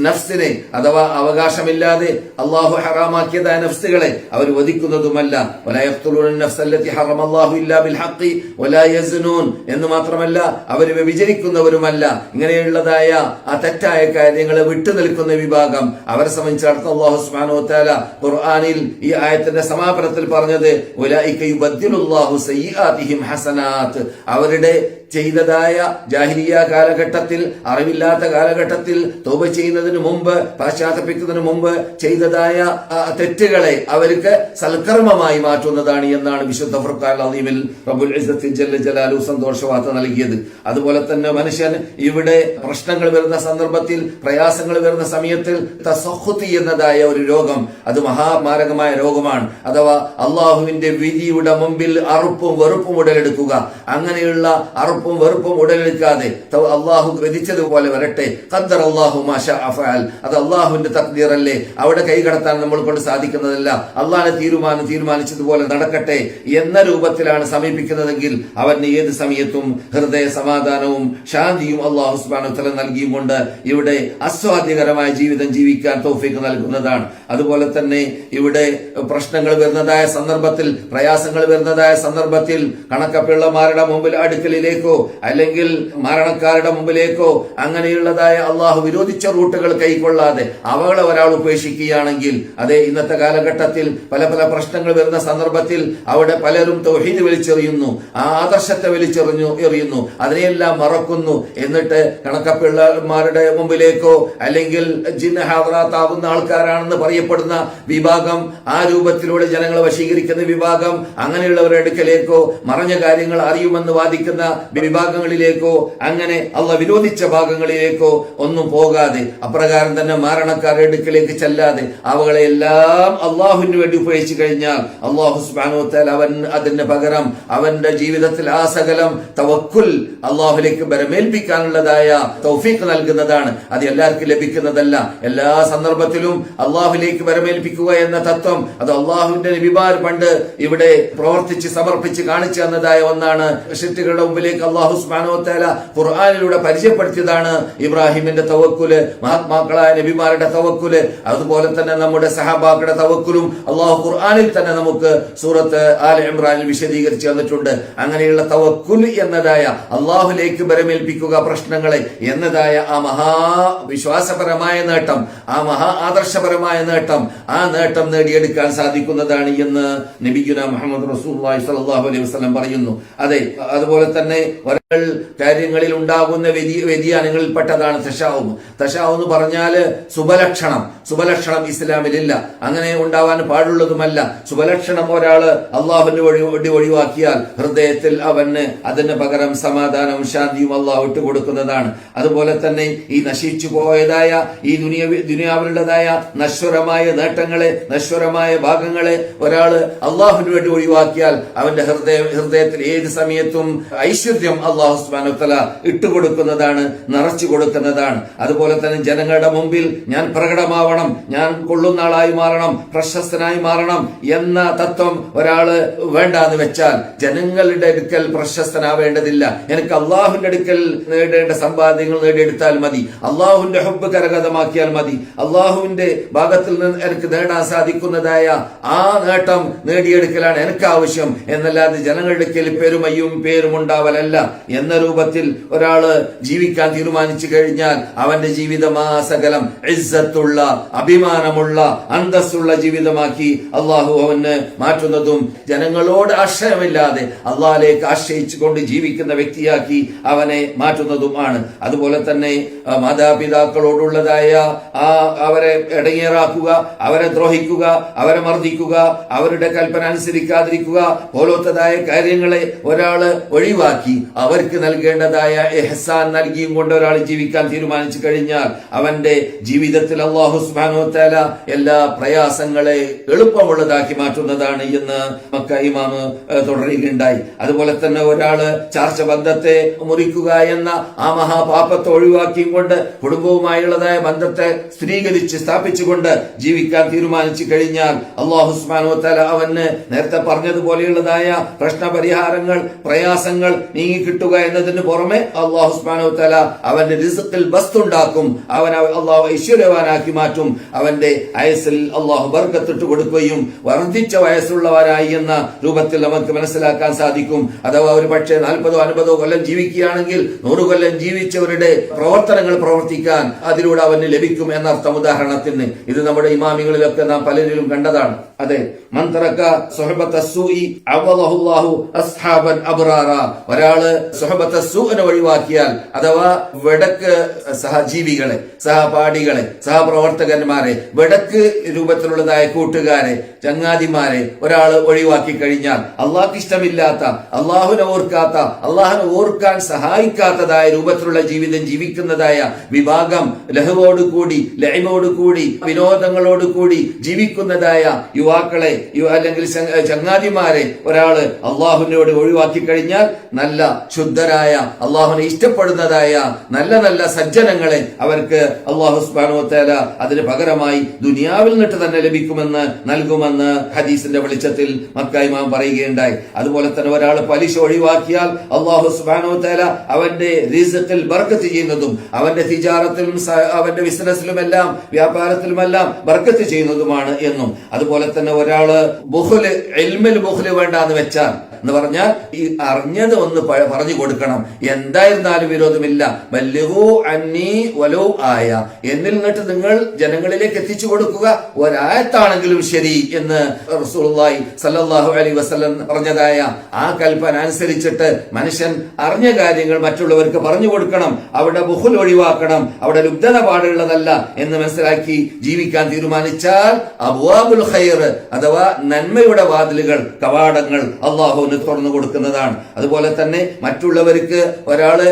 നഫ്സിനെ അഥവാ അവകാശമില്ലാതെ അള്ളാഹു ഹറാമാക്കിയതായ നഫ്സുകളെ അവർ വധിക്കുന്നതുമല്ല. വലാ യഖ്തുലൂന അൻ-നഫ്സ അല്ലതി ഹറമല്ലാഹു ഇല്ലാ ബിൽ ഹഖ് വലാ യസ്നൂൻ എന്ന് മാത്രമല്ല അവർ വ്യഭിചരിക്കുന്നവരുമല്ല. ഇങ്ങനെയുള്ളതായ ആ തെറ്റായ കാര്യങ്ങളെ വിട്ടുനിൽക്കുന്ന വിഭാഗം അവരെ സംബന്ധിച്ചിടത്തോളം അല്ലാഹു സുബ്ഹാനഹു വ തആല ഖുർആനിൽ ഈ ആയത്തിന്റെ സമാപനത്തിൽ പറഞ്ഞത് ഉലൈക യുബദ്ദിലുല്ലാഹു സയ്യിആതിഹിം ഹസനാത്ത്, അവരുടെ ചെയ്തതായ ജാഹിലിയ കാലഘട്ടത്തിൽ, അറിവില്ലാത്ത കാലഘട്ടത്തിൽ തൗബ ചെയ്യുന്നതിന് മുമ്പ്, പശ്ചാത്തപിക്കുന്നതിന് മുമ്പ് ചെയ്തതായ തെറ്റുകളെ അവർക്ക് സൽക്കർമ്മമായി മാറ്റുന്നതാണ് എന്നാണ് വിശുദ്ധ ഫുർഖാൻ അദീമിൽ റബ്ബുൽ ഇസ്സത്തി ജല്ല ജലാലു സന്തോഷവാർത്ത നൽകിയത്. അതുപോലെ തന്നെ മനുഷ്യൻ ഇവിടെ പ്രശ്നങ്ങൾ വരുന്ന സന്ദർഭത്തിൽ, പ്രയാസങ്ങൾ വരുന്ന സമയത്തിൽ തസഖുതി എന്നതായ ഒരു രോഗം, അത് മഹാമാരകമായ രോഗമാണ്. അഥവാ അള്ളാഹുവിന്റെ വിധിയുടെ മുമ്പിൽ അറുപ്പും വെറുപ്പും ഉടലെടുക്കുക. അങ്ങനെയുള്ള അറുപ്പും വെറുപ്പും ഉടലെടുക്കാതെ അള്ളാഹു വിധിച്ചതുപോലെ വരട്ടെ, ഖദ്ദർ അല്ലാഹു മാ ശാഅ ഫഅൽ, അത് അള്ളാഹുവിന്റെ തഖ്ദീർ അല്ലേ, അവിടെ കൈകടത്താൻ നമ്മൾ കൊണ്ട് സാധിക്കുന്നതല്ല, അള്ളാഹുവിന്റെ തീരുമാനിച്ചതുപോലെ നടക്കട്ടെ എന്ന രൂപത്തിലാണ് സമീപിക്കുന്നതെങ്കിൽ അവന് ഏത് സമയത്തും ഹൃദയ സമാധാനവും ശാന്തിയും അള്ളാഹു സുബ്ഹാനഹു വ തആല നൽകിയും കൊണ്ട് ഇവിടെ ആസ്വാദ്യകരമായ ജീവിതം ജീവിക്കാൻ തൗഫീഖ് നൽകുന്നതാണ്. അതുപോലെ തന്നെ ഇവിടെ പ്രശ്നങ്ങൾ വരുന്നതായ സന്ദർഭത്തിൽ, പ്രയാസങ്ങൾ വരുന്നതായ സന്ദർഭത്തിൽ കണക്കപ്പിള്ളമാരുടെ മുമ്പിൽ അടുക്കലിലേക്ക് മുമ്പിലേക്കോ അല്ലെങ്കിൽ മരണക്കാരുടെ മുമ്പിലേക്കോ അങ്ങനെയുള്ളതായ അള്ളാഹു വിരോധിച്ച റൂട്ടുകൾ കൈക്കൊള്ളാതെ അവകളെ ഒരാൾ ഉപേക്ഷിക്കുകയാണെങ്കിൽ, അതെ, ഇന്നത്തെ കാലഘട്ടത്തിൽ പല പല പ്രശ്നങ്ങൾ വരുന്ന സന്ദർഭത്തിൽ അവിടെ പലരും തൗഹീദ് വലിച്ചെറിയുന്നു, ആ ആദർശത്തെ എറിയുന്നു, അതിനെയെല്ലാം മറക്കുന്നു. എന്നിട്ട് കണക്കപ്പിള്ളമാരുടെ മുമ്പിലേക്കോ അല്ലെങ്കിൽ ജിന്ന ഹാദറാത്താവുന്ന ആൾക്കാരാണെന്ന് പറയപ്പെടുന്ന വിഭാഗം, ആ രൂപത്തിലൂടെ ജനങ്ങളെ വശീകരിക്കുന്ന വിഭാഗം, അങ്ങനെയുള്ളവരുടെ അടുക്കലേക്കോ മറഞ്ഞ കാര്യങ്ങൾ അറിയുമെന്ന് വാദിക്കുന്ന വിഭാഗങ്ങളിലേക്കോ അങ്ങനെ അള്ളാഹ് വിരോധിച്ച ഭാഗങ്ങളിലേക്കോ ഒന്നും പോകാതെ, അപ്രകാരം തന്നെ മരണക്കാരുടെ അടുക്കലേക്ക് ചെല്ലാതെ അവകളെല്ലാം അള്ളാഹുവിന് വേണ്ടി ഉപയോഗിച്ചു കഴിഞ്ഞാൽ അള്ളാഹു സുബ്ഹാനഹു വ തആല അവൻ അതിന് പകരം അവന്റെ ജീവിതത്തിൽ ആ സകലം തവക്കുൽ അള്ളാഹുലേക്ക് ബരമേൽപ്പിക്കാനുള്ളതായ തൗഫീഖ് നൽകുന്നതാണ്. അത് എല്ലാവർക്കും ലഭിക്കുന്നതല്ല. എല്ലാ സന്ദർഭത്തിലും അള്ളാഹുലേക്ക് ബരമേൽപ്പിക്കുക എന്ന തത്വം അത് അള്ളാഹുവിന്റെ നബിമാർ പണ്ട് ഇവിടെ പ്രവർത്തിച്ച് സമർപ്പിച്ച് കാണിച്ചു തന്നതായ ഒന്നാണ്. ശിർക്കുകളുടെ മുമ്പിലേക്ക് അള്ളാഹു സുബ്ഹാനഹു വ തആല ഖുർആനിലൂടെ പരിചയപ്പെടുത്തിയതാണ് ഇബ്രാഹിമിന്റെ തവക്കുല്, മഹാത്മാക്കളായ നബിമാരുടെ തവക്കുല്, അതുപോലെ തന്നെ നമ്മുടെ സഹാബാക്കളുടെ തവക്കുലും അള്ളാഹു ഖുർആനിൽ തന്നെ നമുക്ക് സൂറത്ത് ആൽ ഇംറാനിൽ വിശദീകരിച്ചു തന്നിട്ടുണ്ട്. അങ്ങനെയുള്ള തവക്കുൽ എന്നതായ അള്ളാഹുലേക്ക് ബരമേൽപ്പിക്കുക പ്രശ്നങ്ങളെ എന്നതായ ആ മഹാവിശ്വാസപരമായ നേട്ടം, ആ മഹാ ആദർശപരമായ നേട്ടം, ആ നേട്ടം നേടിയെടുക്കാൻ സാധിക്കുന്നതാണ് എന്ന് നബിയുന മുഹമ്മദ് റസൂലുള്ളാഹി സ്വല്ലല്ലാഹു അലൈഹി വസല്ലം പറയുന്നു. അതെ, അതുപോലെ തന്നെ കാര്യങ്ങളിൽ ഉണ്ടാകുന്ന വ്യതിയാനങ്ങളിൽ പെട്ടതാണ് തശാഉം. തശാഉം എന്ന് പറഞ്ഞാൽ സുബലക്ഷണം ഇസ്ലാമിലില്ല, അങ്ങനെ ഉണ്ടാവാൻ പാടുള്ളതുമല്ല. സുബലക്ഷണം ഒരാള് അള്ളാഹുവിന്റെ വഴി ഒഴിവാക്കിയാൽ ഹൃദയത്തിൽ അവന് അതിന് പകരം സമാധാനവും ശാന്തിയും അള്ളാഹു ഇട്ടുകൊടുക്കുന്നതാണ്. അതുപോലെ തന്നെ ഈ നശിച്ചു പോയതായ ഈ ദുനിയാവിലുള്ളതായ നശ്വരമായ നേട്ടങ്ങളെ, നശ്വരമായ ഭാഗങ്ങളെ ഒരാള് അള്ളാഹുവിന് വേണ്ടി ഒഴിവാക്കിയാൽ അവന്റെ ഹൃദയത്തിൽ ഏത് സമയത്തും ഐശ്വര്യം അള്ളാഹു സുബ്ഹാനഹു വ തആല ഇട്ടുകൊടുക്കുന്നതാണ്, നിറച്ചു കൊടുക്കുന്നതാണ്. അതുപോലെ തന്നെ ജനങ്ങളുടെ മുമ്പിൽ ഞാൻ പ്രകടമാവണം, ഞാൻ കൊള്ളുന്ന ആളായി മാറണം, പ്രശസ്തനായി മാറണം എന്ന തത്വം ഒരാള് വേണ്ടാന്ന് വെച്ചാൽ ജനങ്ങളുടെ അടുക്കൽ പ്രശസ്തനാവേണ്ടതില്ല. എനിക്ക് അള്ളാഹുവിന്റെ അടുക്കൽ നേടേണ്ട സമ്പാദ്യങ്ങൾ നേടിയെടുത്താൽ മതി, അള്ളാഹുവിന്റെ ഹുബ്ബ് കരഗതമാക്കിയാൽ മതി, അള്ളാഹുവിന്റെ ഭാഗത്തിൽ നിന്ന് എനിക്ക് നേടാൻ സാധിക്കുന്നതായ ആ നേട്ടം നേടിയെടുക്കലാണ് എനിക്ക് ആവശ്യം എന്നല്ലാതെ ജനങ്ങളുടെ അടുക്കൽ പേരും ഉണ്ടാവലല്ല എന്ന രൂപത്തിൽ ഒരാള് ജീവിക്കാൻ തീരുമാനിച്ചു കഴിഞ്ഞാൽ അവന്റെ ജീവിതം ആ സകലം ഇസ്സത്തുള്ള, അഭിമാനമുള്ള, അന്തസ്സുള്ള ജീവിതമാക്കി അള്ളാഹു അവന് മാറ്റുന്നതും ജനങ്ങളോട് ആശ്രയമില്ലാതെ അള്ളാഹിലേക്ക് ആശ്രയിച്ചുകൊണ്ട് ജീവിക്കുന്ന വ്യക്തിയാക്കി അവനെ മാറ്റുന്നതുമാണ്. അതുപോലെ തന്നെ മാതാപിതാക്കളോടുള്ളതായ അവരെ ഇടങ്ങേറാക്കുക, അവരെ ദ്രോഹിക്കുക, അവരെ മർദ്ദിക്കുക, അവരുടെ കൽപ്പന അനുസരിക്കാതിരിക്കുക പോലത്തതായ കാര്യങ്ങളെ ഒരാള് ഒഴിവാക്കി അവർക്ക് നൽകേണ്ടതായ ഇഹ്സാൻ നൽകിയും കൊണ്ട് ഒരാൾ ജീവിക്കാൻ തീരുമാനിച്ചു കഴിഞ്ഞാൽ അവന്റെ ജീവിതത്തിൽ അല്ലാഹു സുബ്ഹാനഹു വ തആല എല്ലാ പ്രയാസങ്ങളെ എളുപ്പമുള്ളതാക്കി മാറ്റുന്നതാണ് എന്ന് മക്ക ഇമാം തുടരുകയുണ്ടായി. അതുപോലെ തന്നെ ഒരാള് ചാർച്ച ബന്ധത്തെ മുറിക്കുക എന്ന ആ മഹാപാപത്തെ ഒഴിവാക്കിയും കൊണ്ട് കുടുംബവുമായുള്ളതായ ബന്ധത്തെ സ്ഥിരീകരിച്ച് സ്ഥാപിച്ചുകൊണ്ട് ജീവിക്കാൻ തീരുമാനിച്ചു കഴിഞ്ഞാൽ അല്ലാഹു സുബ്ഹാനഹു വ തആല അവന് നേരത്തെ പറഞ്ഞതുപോലെയുള്ളതായ പ്രശ്നപരിഹാരങ്ങൾ, പ്രയാസങ്ങൾ നീങ്ങിക്കിട്ടുക എന്നതിന് പുറമെ അല്ലാഹു സുബ്ഹാനഹു വ തആല അവന്റെ റിസ്ഖിൽ ബസ്തുണ്ടാക്കും, അവനെ അല്ലാഹു ഐശ്വര്യവാനാക്കി മാറ്റും, അവന്റെ അയസിൽ അല്ലാഹു ബർക്കത്തിട്ട് കൊടുക്കുകയും വർദ്ധിച്ച വയസ്സുള്ളവരായി എന്ന രൂപത്തിൽ നമുക്ക് മനസ്സിലാക്കാൻ സാധിക്കും. അഥവാ ഒരു പക്ഷേ 40-50 കൊല്ലം ജീവിക്കുകയാണെങ്കിൽ 100 കൊല്ലം ജീവിച്ചവരുടെ പ്രവർത്തനങ്ങൾ പ്രവർത്തിക്കാൻ അതിലൂടെ അവന് ലഭിക്കും എന്നർത്ഥം. ഉദാഹരണത്തിന് ഇത് നമ്മുടെ ഇമാമികളിലൊക്കെ നാം പലരിലും കണ്ടതാണ്. അതെ, മൻ തറക സുഹബത സൂഇ അവദഹുല്ലാഹു അസ്ഹാബൻ അബ്റാറ. ഒരാള് സുഹബത സൂഇനെ ഒഴിവാക്കിയാൽ അഥവാ വെടക്ക് സഹജീവികളെ, സഹപാഠികളെ, സഹപ്രവർത്തകന്മാരെ, വെടക്ക് രൂപത്തിലുള്ളതായ കൂട്ടുകാരെ, ചങ്ങാതിമാരെ ഒരാള് ഒഴിവാക്കി കഴിഞ്ഞാൽ അള്ളാഹ്ക്ക് ഇഷ്ടമില്ലാത്ത, അള്ളാഹുവിനെ ഓർക്കാത്ത, അള്ളാഹുവിനെ ഓർക്കാൻ സഹായിക്കാത്തതായ രൂപത്തിലുള്ള ജീവിതം ജീവിക്കുന്നതായ വിഭാഗം, ലഹവോടുകൂടി, ലൈമോടുകൂടി, വിനോദങ്ങളോടുകൂടി ജീവിക്കുന്നതായ യുവാക്കളെ അല്ലെങ്കിൽ ചങ്ങാതിമാരെ ഒരാള് അള്ളാഹുവിനോട് ഒഴിവാക്കി കഴിഞ്ഞാൽ നല്ല ശുദ്ധരായ, അള്ളാഹുവിനെ ഇഷ്ടപ്പെടുന്നതായ നല്ല നല്ല സജ്ജനങ്ങളെ അവർക്ക് അള്ളാഹു സുബ്ഹാനഹു വ തആല അതിന് പകരമായി ദുനിയാവിൽ നിന്നിട്ട് തന്നെ ലഭിക്കുമെന്ന് നൽകുമെന്ന് ഹദീസിന്റെ വെളിച്ചത്തിൽ മക്ക ഇമാം പറയുകയുണ്ടായി. അതുപോലെ തന്നെ ഒരാൾ പലിശ ഒഴിവാക്കിയാൽ അള്ളാഹു സുബ്ഹാനഹു വ തആല അവന്റെ റിസ്ഖിൽ ബർക്കത്ത് ചെയ്യുന്നതും അവന്റെ തിജാറത്തിലും അവന്റെ ബിസിനസ്സിലുമെല്ലാം വ്യാപാരത്തിലുമെല്ലാം ബർക്കത്ത് ചെയ്യുന്നതുമാണ് എന്നും. അതുപോലെ തന്നെ ഒരാള് ഇൽമിൽ ബുഖ്ല് വേണ്ടാന്ന് വെച്ചാൽ എന്ന് പറഞ്ഞാൽ ഈ അറിഞ്ഞത് ഒന്ന് പറഞ്ഞു പറഞ്ഞു കൊടുക്കണം. എന്തായിരുന്നാലും വിരോധമില്ല. ബല്ലിഗൂ അന്നീ വലൗ ആയ, എന്നിൽ നിന്നിട്ട് നിങ്ങൾ ജനങ്ങളിലേക്ക് എത്തിച്ചു കൊടുക്കുക, ഒരായത്താണെങ്കിലും ശരി എന്ന് റസൂലുള്ളാഹി സ്വല്ലല്ലാഹു അലൈഹി വസല്ലം പറഞ്ഞതായ ആ കൽപ്പന അനുസരിച്ചിട്ട് മനുഷ്യൻ അറിഞ്ഞ കാര്യങ്ങൾ മറ്റുള്ളവർക്ക് പറഞ്ഞു കൊടുക്കണം. അവിടെ ബുഖുൽ ഒഴിവാക്കണം, അവിടെ ലുബ്ധത പാടുള്ളതല്ല എന്ന് മനസ്സിലാക്കി ജീവിക്കാൻ തീരുമാനിച്ചാൽ അബ്വാബുൽ ഖൈർ അഥവാ നന്മയുടെ വാതിലുകൾ, കവാടങ്ങൾ അള്ളാഹുവിന് തുറന്നു കൊടുക്കുന്നതാണ്. അതുപോലെ തന്നെ മറ്റുള്ളവർക്ക് ഒരാള്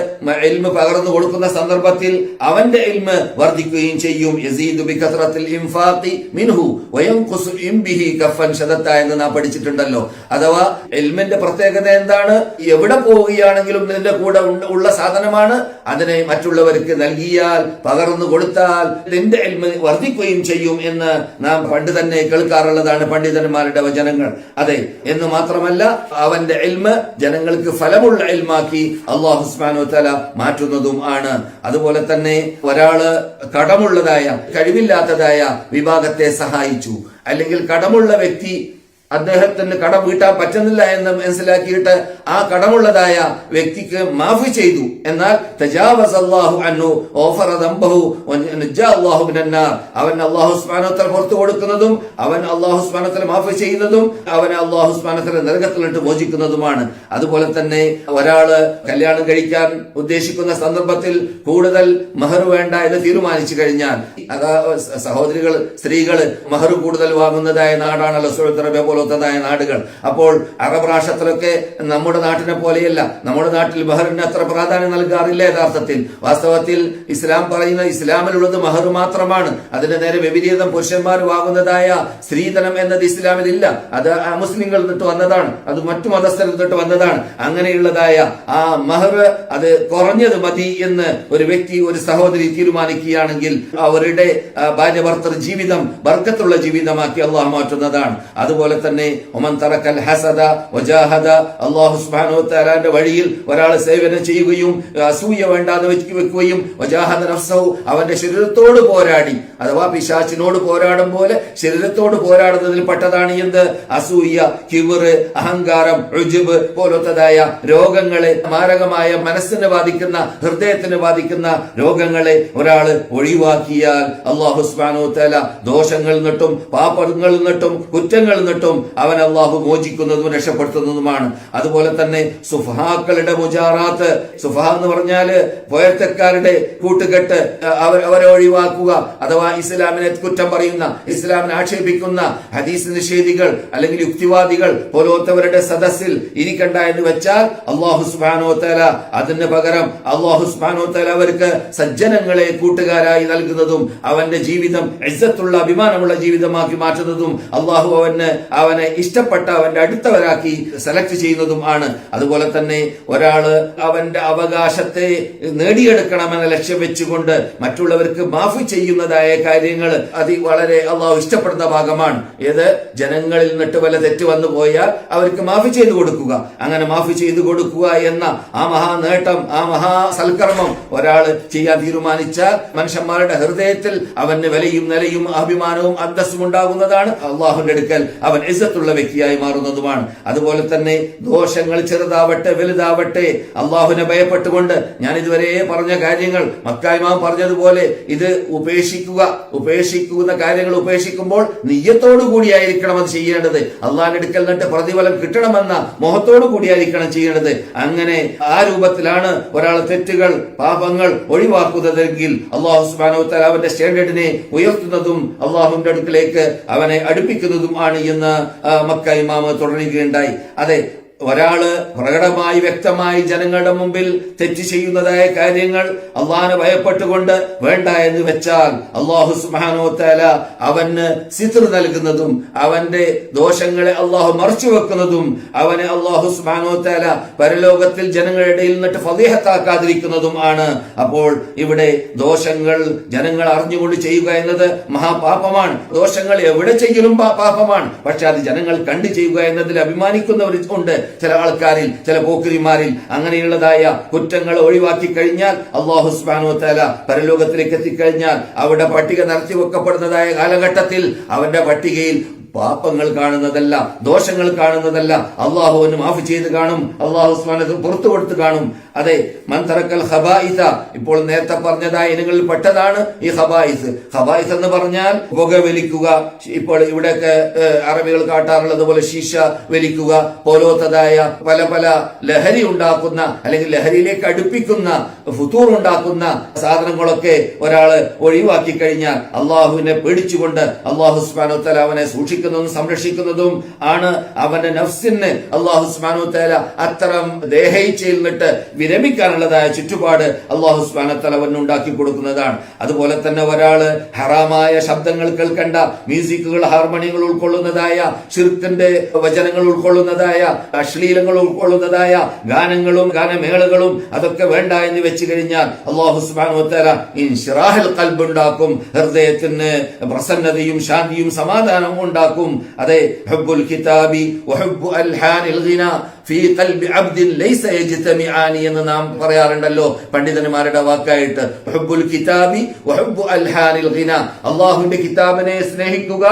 ഇൽമ് പകർന്നു കൊടുക്കുന്ന സന്ദർഭത്തിൽ അവന്റെ ഇൽമ് വർദ്ധിക്കുകയും ചെയ്യും. യസീദു ബികസ്റത്തിൽ ഇൻഫാഖി മിൻഹു വയൻഖുസു ബിഹി കഫൻ ശദത്ത എന്ന് നാം പഠിച്ചിട്ടുണ്ടല്ലോ. അഥവാ ഇൽമിന്റെ പ്രത്യേകത എന്താണ്? എവിടെ പോവുകയാണെങ്കിലും ഇതിന്റെ കൂടെ ഉള്ള സാധനമാണ്. അതിനെ മറ്റുള്ളവർക്ക് നൽകിയാൽ, പകർന്നു കൊടുത്താൽ നിന്റെ ഇൽമ് വർദ്ധിക്കുകയും ചെയ്യും എന്ന് നാം പണ്ട് തന്നെ കേൾക്കാറുള്ളതാണ്, പണ്ഡിതന്മാരുടെ വചനങ്ങൾ. അതെ, എന്ന് മാത്രമല്ല അവന്റെ ഇൽമ് ജനങ്ങൾക്ക് ഫലമുള്ള ഇൽമാക്കി അല്ലാഹു സുബ്ഹാനഹു വ തആല മാറ്റുന്നതും ആണ്. അതുപോലെ തന്നെ ഒരാള് കടമുള്ളതായ, കഴിവില്ലാത്തതായ വിഭാഗത്തെ സഹായിച്ചു, അല്ലെങ്കിൽ കടമുള്ള വ്യക്തി അദ്ദേഹത്തിന് കടം വീട്ടാൻ പറ്റുന്നില്ല എന്ന് മനസ്സിലാക്കിയിട്ട് ആ കടമുള്ളതായ വ്യക്തിക്ക് മാഫി ചെയ്തു. എന്നാൽ തജാവസല്ലാഹു അൻഹു ഓഫറ ദംബഹു വനജാഅല്ലാഹു മിനന്നാർ, അവൻ അല്ലാഹു സുബ്ഹാനഹു വ തആല പുറത്തു കൊടുക്കുന്നതും അവൻ അല്ലാഹു സുബ്ഹാനഹു വ തആല മാഫി ചെയ്യുന്നതും അവനെ അല്ലാഹു സുബ്ഹാനഹു വ തആല നരകത്തിൽ നിന്ന് മോചിക്കുന്നതുമാണ്. അതുപോലെ തന്നെ ഒരാള് കല്യാണം കഴിക്കാൻ ഉദ്ദേശിക്കുന്ന സന്ദർഭത്തിൽ കൂടുതൽ മഹർ വേണ്ട എന്ന് തീരുമാനിച്ചു കഴിഞ്ഞാൽ, അതാ സഹോദരികൾ, സ്ത്രീകള് മഹർ കൂടുതൽ വാങ്ങുന്നതായ നാടാണല്ലോ സൗദി അറേബ്യ പോലത്തായ നാടുകൾ. അപ്പോൾ അറബ് രാഷ്ട്രത്തിലൊക്കെ നമ്മുടെ നാട്ടിനെ പോലെയല്ല. നമ്മുടെ നാട്ടിൽ മഹറിന് അത്ര പ്രാധാന്യം നൽകാറില്ല. യഥാർത്ഥത്തിൽ വാസ്തവത്തിൽ ഇസ്ലാം പറയുന്ന ഇസ്ലാമിലുള്ളത് മഹർ മാത്രമാണ്. അതിന്റെ നേരെ വിപരീതം പുരുഷന്മാർ വാങ്ങുന്നതായ സ്ത്രീധനം എന്നത് ഇസ്ലാമിൽ ഇല്ല. അത് മുസ്ലിങ്ങളിൽ നിന്നിട്ട് വന്നതാണ്, അത് മറ്റു മതസ്ഥരിൽ നിന്നിട്ട് വന്നതാണ്. അങ്ങനെയുള്ളതായ ആ മഹർ അത് കുറഞ്ഞത് മതി എന്ന് ഒരു വ്യക്തി, ഒരു സഹോദരി തീരുമാനിക്കുകയാണെങ്കിൽ അവരുടെ ഭാര്യ ഭർത്തൃ ജീവിതം ബർക്കത്തുള്ള ജീവിതമാക്കി അള്ളാഹു മാറ്റുന്നതാണ്. അതുപോലെ തന്നെ ഒമൻ തറക്കൽ ഹസദ വജാഹദ, അല്ലാഹു സുബ്ഹാനഹു വ തആലയുടെ വഴിയിൽ ഒരാൾ സേവനം ചെയ്യുകയും അസൂയ വേണ്ടാതെ വെക്കുകയും വജാഹദ നഫ്സഹു, അവന്റെ ശരീരത്തോട് പോരാടി, അഥവാ പിശാചിനോട് പോരാടും പോലെ ശരീരത്തോട് പോരാടുന്നതിൽ പെട്ടതാണ് എന്ത്? അസൂയ, കിബർ, അഹങ്കാരം, ഉജ്ബ് പോലത്തതായ രോഗങ്ങളെ, മാരകമായ മനസ്സിനെ ബാധിക്കുന്ന, ഹൃദയത്തിന് ബാധിക്കുന്ന രോഗങ്ങളെ ഒരാള് ഒഴിവാക്കിയാൽ അല്ലാഹു സുബ്ഹാനഹു വ തആല ദോഷങ്ങളിൽ നിന്നിട്ടും പാപങ്ങളിൽ നിന്നിട്ടും കുറ്റങ്ങളിൽ നിന്നിട്ടും അവൻ അള്ളാഹു മോചിക്കുന്നതും രക്ഷപ്പെടുത്തുന്നതുമാണ്. അതുപോലെ തന്നെ സുഫഹാക്കളുടെ മുജാറാത്ത്, സുഫഹ എന്ന് പറഞ്ഞാല് പോയത്തക്കാരുടെ കൂട്ടുകെട്ട്, അവരെ ഒഴിവാക്കുക. അഥവാ ഇസ്ലാമിനെ കുറ്റം പറയുന്ന, ഇസ്ലാമിനെ ആക്ഷേപിക്കുന്ന ഹദീസ് നിഷേധികൾ അല്ലെങ്കിൽ യുക്തിവാദികൾ പോലത്തവരുടെ സദസ്സിൽ ഇരിക്കണ്ട എന്ന് വെച്ചാൽ അല്ലാഹു സുബ്ഹാനഹു വ തആല അതിന് പകരം അല്ലാഹു സുബ്ഹാനഹു വ തആല അവർക്ക് സജ്ജനങ്ങളെ കൂട്ടുകാരായി നൽകുന്നതും അവന്റെ ജീവിതം ഇസ്സത്തുള്ള, അഭിമാനമുള്ള ജീവിതമാക്കി മാറ്റുന്നതും അള്ളാഹു അവനെ ഇഷ്ടപ്പെട്ട, അവന്റെ അടുത്തവരാക്കി സെലക്ട് ചെയ്യുന്നതും ആണ്. അതുപോലെ തന്നെ ഒരാള് അവന്റെ അവകാശത്തെ നേടിയെടുക്കണമെന്ന ലക്ഷ്യം വെച്ചുകൊണ്ട് മറ്റുള്ളവർക്ക് മാഫി ചെയ്യുന്നതായ കാര്യങ്ങൾ അത് വളരെ അള്ളാഹു ഇഷ്ടപ്പെടുന്ന ഭാഗമാണ്. ഏത്? ജനങ്ങളിൽ നിന്നിട്ട് വല്ല തെറ്റ് വന്നു പോയാൽ അവർക്ക് മാഫി ചെയ്തു കൊടുക്കുക. അങ്ങനെ മാഫി ചെയ്തു കൊടുക്കുക എന്ന ആ മഹാ നേട്ടം, ആ മഹാ സൽക്കർമ്മം ഒരാൾ ചെയ്യാൻ തീരുമാനിച്ചാൽ മനുഷ്യന്മാരുടെ ഹൃദയത്തിൽ അവന് വിലയും നിലയും അഭിമാനവും അന്തസ്സും ഉണ്ടാകുന്നതാണ്. അള്ളാഹുന്റെ അടുക്കൽ അവൻ ഇസ്സത്തുള്ള വ്യക്തിയായി മാറുന്നതുമാണ്. അതുപോലെ തന്നെ ദോഷങ്ങൾ ചെറുതാവട്ടെ വലുതാവട്ടെ അള്ളാഹുവിനെ ഭയപ്പെട്ടുകൊണ്ട്, ഞാൻ ഇതുവരെ പറഞ്ഞ കാര്യങ്ങൾ മക്ക ഇമാം പറഞ്ഞതുപോലെ ഇത് ഉപേക്ഷിക്കുന്ന കാര്യങ്ങൾ ഉപേക്ഷിക്കുമ്പോൾ നിയ്യത്തോടു കൂടിയായിരിക്കണം അത് ചെയ്യേണ്ടത്. അള്ളാഹിന്റെ അടുക്കൽ നിന്നിട്ട് പ്രതിഫലം കിട്ടണമെന്ന മോഹത്തോടു കൂടിയായിരിക്കണം ചെയ്യേണ്ടത്. അങ്ങനെ ആ രൂപത്തിലാണ് ഒരാൾ തെറ്റുകൾ, പാപങ്ങൾ ഒഴിവാക്കുന്നതെങ്കിൽ അള്ളാഹു സുബ്ഹാനഹു വ തആല അവന്റെ സ്റ്റാൻഡേർഡിനെ ഉയർത്തുന്നതും അള്ളാഹുവിന്റെ അടുക്കലേക്ക് അവനെ അടുപ്പിക്കുന്നതും ആണ് എന്ന് മക്ക ഇമാം തുടരുകയുണ്ടായി. അതെ, ഒരാള് പ്രകടമായി വ്യക്തമായി ജനങ്ങളുടെ മുമ്പിൽ തെറ്റ് ചെയ്യുന്നതായ കാര്യങ്ങൾ അള്ളാഹിനെ ഭയപ്പെട്ടുകൊണ്ട് വേണ്ട എന്ന് വെച്ചാൽ അല്ലാഹു സുബ്ഹാനഹു വ തആല അവന് സിത്ർ നൽകുന്നതും അവന്റെ ദോഷങ്ങളെ അള്ളാഹു മറച്ചു വെക്കുന്നതും അവനെ അല്ലാഹു സുബ്ഹാനഹു വ തആല പരലോകത്തിൽ ജനങ്ങളുടെ ഇടയിൽ നിന്നിട്ട് ഫളീഹത്താക്കാതിരിക്കുന്നതും ആണ്. അപ്പോൾ ഇവിടെ ദോഷങ്ങൾ ജനങ്ങൾ അറിഞ്ഞുകൊണ്ട് ചെയ്യുക എന്നത് മഹാപാപമാണ്. ദോഷങ്ങൾ എവിടെ ചെയ്യലും പാപമാണ്. പക്ഷെ അത് ജനങ്ങൾ കണ്ടു ചെയ്യുക എന്നതിൽ അഭിമാനിക്കുന്നവർ ഉണ്ട്. ചില ആൾക്കാരിൽ, ചില പോക്കരിമാരിൽ അങ്ങനെയുള്ളതായ കുറ്റങ്ങൾ ഒഴിവാക്കി കഴിഞ്ഞാൽ അല്ലാഹു സുബ്ഹാനഹു വ തആല പരലോകത്തിലേക്ക് എത്തിക്കഴിഞ്ഞാൽ അവിടെ പട്ടിക നടത്തി വെക്കപ്പെടുന്നതായ കാലഘട്ടത്തിൽ അവന്റെ പട്ടികയിൽ പാപങ്ങൾ കാണുന്നതല്ല, ദോഷങ്ങൾ കാണുന്നതല്ല. അള്ളാഹുവിന് മാഫ് ചെയ്ത് കാണും, അള്ളാഹു സുബ്ഹാനഹു പുറത്തു കൊടുത്ത് കാണും. അതെ, മൻ തറക്കൽ ഖബായിസ, ഇപ്പോൾ നേരത്തെ പറഞ്ഞതായ ഇനങ്ങളിൽ പെട്ടതാണ് ഈ ഖബായിസ്. ഖബായിസ് എന്ന് പറഞ്ഞാൽ പുക വലിക്കുക, ഇപ്പോൾ ഇവിടെയൊക്കെ അറബികൾ കാട്ടാറുള്ളത് പോലെ ശീശ വലിക്കുക പോലത്തതായ പല പല ലഹരി ഉണ്ടാക്കുന്ന അല്ലെങ്കിൽ ലഹരിയിലേക്ക് അടുപ്പിക്കുന്ന ഫുതൂർ ഉണ്ടാക്കുന്ന സാധനങ്ങളൊക്കെ ഒരാള് ഒഴിവാക്കി കഴിഞ്ഞാൽ അള്ളാഹുവിനെ പേടിച്ചുകൊണ്ട് അള്ളാഹു സുബ്ഹാനഹു വ തആല അവനെ സൂക്ഷിക്കുന്നതും സംരക്ഷിക്കുന്നതും ആണ്. അവന്റെ നഫ്സിന് അള്ളാഹു സുബ്ഹാനഹു വ തആല അത്തരം ദേഹേച്ഛയിൽ നിന്നിട്ട് വിരമിക്കാനുള്ളതായ ചുറ്റുപാട് അള്ളാഹു സുബ്ഹാനഹു വ തആല അവന് ഉണ്ടാക്കി കൊടുക്കുന്നതാണ്. അതുപോലെ തന്നെ ഒരാള് ഹറാമായ ശബ്ദങ്ങൾ കേൾക്കേണ്ട, മ്യൂസിക്കുകൾ, ഹാർമോണിയങ്ങൾ ഉൾക്കൊള്ളുന്നതായ, ശിർക്കിന്റെ വചനങ്ങൾ ഉൾക്കൊള്ളുന്നതായ, അശ്ലീലങ്ങൾ ഉൾക്കൊള്ളുന്നതായ ഗാനങ്ങളും ഗാനമേളകളും അതൊക്കെ വേണ്ട എന്ന് വെച്ച് കഴിഞ്ഞാൽ അല്ലാഹു സുബ്ഹാനഹു വ തആല ഇൻശിറാഹുൽ ഖൽബ് ഉണ്ടാക്കും, ഹൃദയത്തിന് പ്രസന്നതയും ശാന്തിയും സമാധാനവും ഉണ്ടാക്കും. അതെ, ഹുബ്ബുൽ കിതാബി വഹുബ്ബു അൽഹാനിൽ ഗിനാ ഫീ ഖൽബി അബ്ദിൻ ലൈസ യജ്തമിആനി എന്ന് നാം പറയാറുണ്ടല്ലോ പണ്ഡിതന്മാരുടെ വാക്കായിട്ട്. ഹുബ്ബുൽ കിതാബി വഹുബ്ബു അൽഹാനിൽ ഗിനാ, അല്ലാഹുവിന്റെ കിതാബിനെ സ്നേഹിക്കുക,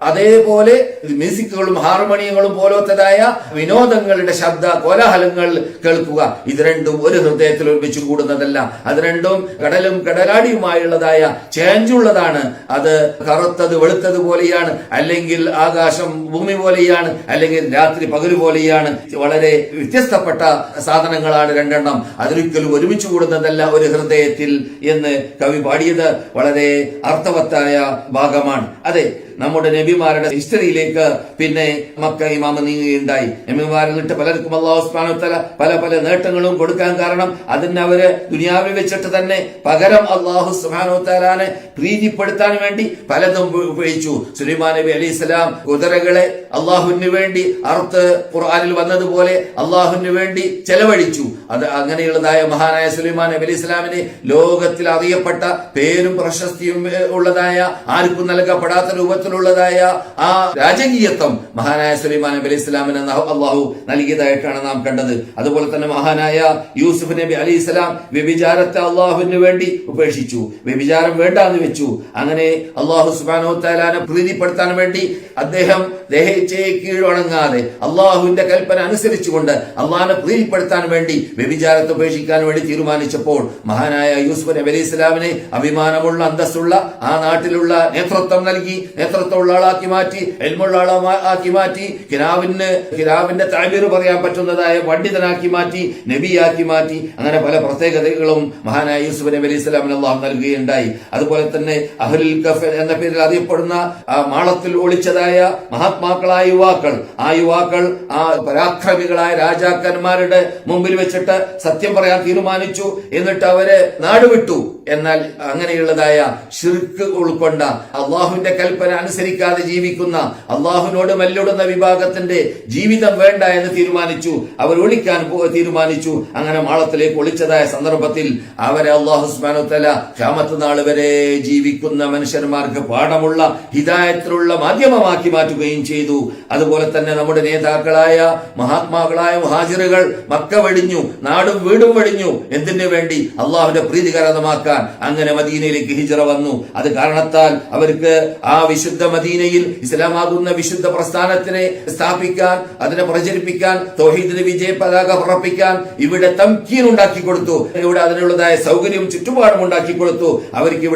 അതേപോലെ മ്യൂസിക്കുകളും ഹാർമോണിയങ്ങളും പോലത്തതായ വിനോദങ്ങളുടെ ശബ്ദ കോലാഹലങ്ങൾ കേൾക്കുക. ഇത് രണ്ടും ഒരു ഹൃദയത്തിൽ ഒരുമിച്ച് കൂടുന്നതല്ല. അത് രണ്ടും കടലും കടലാടിയുമായുള്ളതായ ചേഞ്ചുള്ളതാണ്. അത് കറുത്തത് വെളുത്തത് പോലെയാണ്, അല്ലെങ്കിൽ ആകാശം ഭൂമി പോലെയാണ്, അല്ലെങ്കിൽ രാത്രി പകല് പോലെയാണ്. വളരെ വ്യത്യസ്തപ്പെട്ട സാധനങ്ങളാണ് രണ്ടെണ്ണം. അതൊരിക്കലും ഒരുമിച്ച് കൂടുന്നതല്ല ഒരു ഹൃദയത്തിൽ എന്ന് കവി പാടിയത് വളരെ അർത്ഥവത്തായ ഭാഗമാണ്. അതെ, നമ്മുടെ നബിമാരുടെ ഹിസ്റ്ററിയിലേക്ക് പിന്നെ മക്ക ഇമാമ നീങ്ങുകയുണ്ടായി. നബിമാരിൽ നിന്നിട്ട് പലർക്കും അല്ലാഹു സുബ്ഹാനഹു വ തആല പല പല നേട്ടങ്ങളും കൊടുക്കാൻ കാരണം അതിന് അവര് ദുനിയാവിൽ വെച്ചിട്ട് തന്നെ പകരം അല്ലാഹു സുബ്ഹാനഹു വ തആലാനെ പ്രീതിപ്പെടുത്താൻ വേണ്ടി പലതും ഉപയോഗിച്ചു. സുലൈമാൻ നബി അലൈഹിസ്സലാം കുതിരകളെ അള്ളാഹുവിന് വേണ്ടി അറുത്ത് ഖുർആനിൽ വന്നതുപോലെ അള്ളാഹുവിന് വേണ്ടി ചെലവഴിച്ചു. അത് അങ്ങനെയുള്ളതായ മഹാനായ സുലൈമാൻ നബി അലൈഹിസ്സലാമിനെ ലോകത്തിൽ അറിയപ്പെട്ട പേരും പ്രശസ്തിയും ഉള്ളതായ ആർക്കും നൽകപ്പെടാത്ത രൂപത്തിലുള്ളതായ ആ രാജകീയത്വം മഹാനായ സുലൈമാൻ നബി അലൈഹി സ്വലാമിന് അള്ളാഹു നൽകിയതായിട്ടാണ് നാം കണ്ടത്. അതുപോലെ തന്നെ മഹാനായ യൂസുഫ് നബി അലൈഹി സ്വലാം വ്യഭിചാരത്തെ അള്ളാഹുവിന് വേണ്ടി ഉപേക്ഷിച്ചു, വ്യഭിചാരം വേണ്ടാന്ന് വെച്ചു. അങ്ങനെ അള്ളാഹു സുബ്ഹാനഹു വ തആലയെ പ്രീതിപ്പെടുത്താൻ വേണ്ടി അദ്ദേഹം ദേഹേച്ഛയെ കീഴടങ്ങാതെ അള്ളാഹുവിന്റെ കൽപ്പന അനുസരിച്ചുകൊണ്ട് അള്ളാഹിനെ പ്രീതിപ്പെടുത്താൻ വേണ്ടി വ്യഭിചാരത്തെ ഉപേക്ഷിക്കാൻ വേണ്ടി തീരുമാനിച്ചപ്പോൾ മഹാനായ യൂസുഫ് നബി അലൈഹി സ്വലാമിനെ അഭിമാനമുള്ള അന്തസ്സുള്ള ആ നാട്ടിലുള്ള നേതൃത്വം നൽകി, നേതൃത്വമുള്ള ആളാക്കി മാറ്റി, എൽമുള്ള ആളാക്കി മാറ്റി, കിനാവിന്റെ താബീർ പറയാൻ പറ്റുന്നതായ പണ്ഡിതനാക്കി മാറ്റി, നബിയാക്കി മാറ്റി. അങ്ങനെ പല പ്രത്യേകതകളും മഹാനായ യൂസുഫ് നബി അലൈഹി സ്വലാമിന് അള്ളാഹു നൽകുകയുണ്ടായി. അതുപോലെ തന്നെ അഹ്ലുൽ കഹ്ഫ് എന്ന പേരിൽ അറിയപ്പെടുന്ന ആ മാളത്തിൽ ഒളിച്ചതായ മഹാത്മാക്കളായ യുവാക്കൾ, ആ യുവാക്കൾ ആ പരാക്രമികളായ രാജാക്കന്മാരുടെ മുമ്പിൽ വെച്ചിട്ട് സത്യം പറയാൻ തീരുമാനിച്ചു. എന്നിട്ട് അവരെ നാടുവിട്ടു. എന്നാൽ അങ്ങനെയുള്ളതായ ശിർക്ക് ഉൾക്കൊണ്ട അള്ളാഹുവിന്റെ കൽപ്പന അനുസരിക്കാതെ ജീവിക്കുന്ന അള്ളാഹുവിനോട് മല്ലിടുന്ന വിഭാഗത്തിന്റെ ജീവിതം വേണ്ട എന്ന് തീരുമാനിച്ചു. അവർ ഒളിക്കാൻ തീരുമാനിച്ചു. അങ്ങനെ മാളത്തിലേക്ക് ഒളിച്ചതായ സന്ദർഭത്തിൽ അവരെ അല്ലാഹു സുബ്ഹാനഹു വ തആല ഖിയാമത്ത് നാൾ വരെ ജീവിക്കുന്ന മനുഷ്യന്മാർക്ക് പാഠമുള്ള ഹിദായത്തിലുള്ള മാധ്യമമാക്കി മാറ്റുകയും ചെയ്തു. അതുപോലെ തന്നെ നമ്മുടെ നേതാക്കളായ മഹാത്മാക്കളായ മുഹാജിറുകൾ മക്ക വെടിഞ്ഞു, നാടും വീടും വെടിഞ്ഞു. എന്തിനു വേണ്ടി? അള്ളാഹുവിന്റെ പ്രീതികരമാക്കാൻ. അങ്ങനെ മദീനയിലേക്ക് ഹിജ്റ വന്നു. അത് കാരണത്താൽ അവർക്ക് ആ വിശുദ്ധ മദീനയിൽ ഇസ്ലാമാകുന്ന വിശുദ്ധ പ്രസ്ഥാനത്തിനെ സ്ഥാപിക്കാൻ, അതിനെ പ്രചരിപ്പിക്കാൻ, തൗഹീദിന്റെ വിജയ പതാക പറപ്പിക്കാൻ ഇവിടെ തംകീൻ ഉണ്ടാക്കി കൊടുത്തു. ഇവിടെ അതിനുള്ളതായ സൗകര്യം ചുറ്റുപാടും ഉണ്ടാക്കി കൊടുത്തു. അവർക്ക്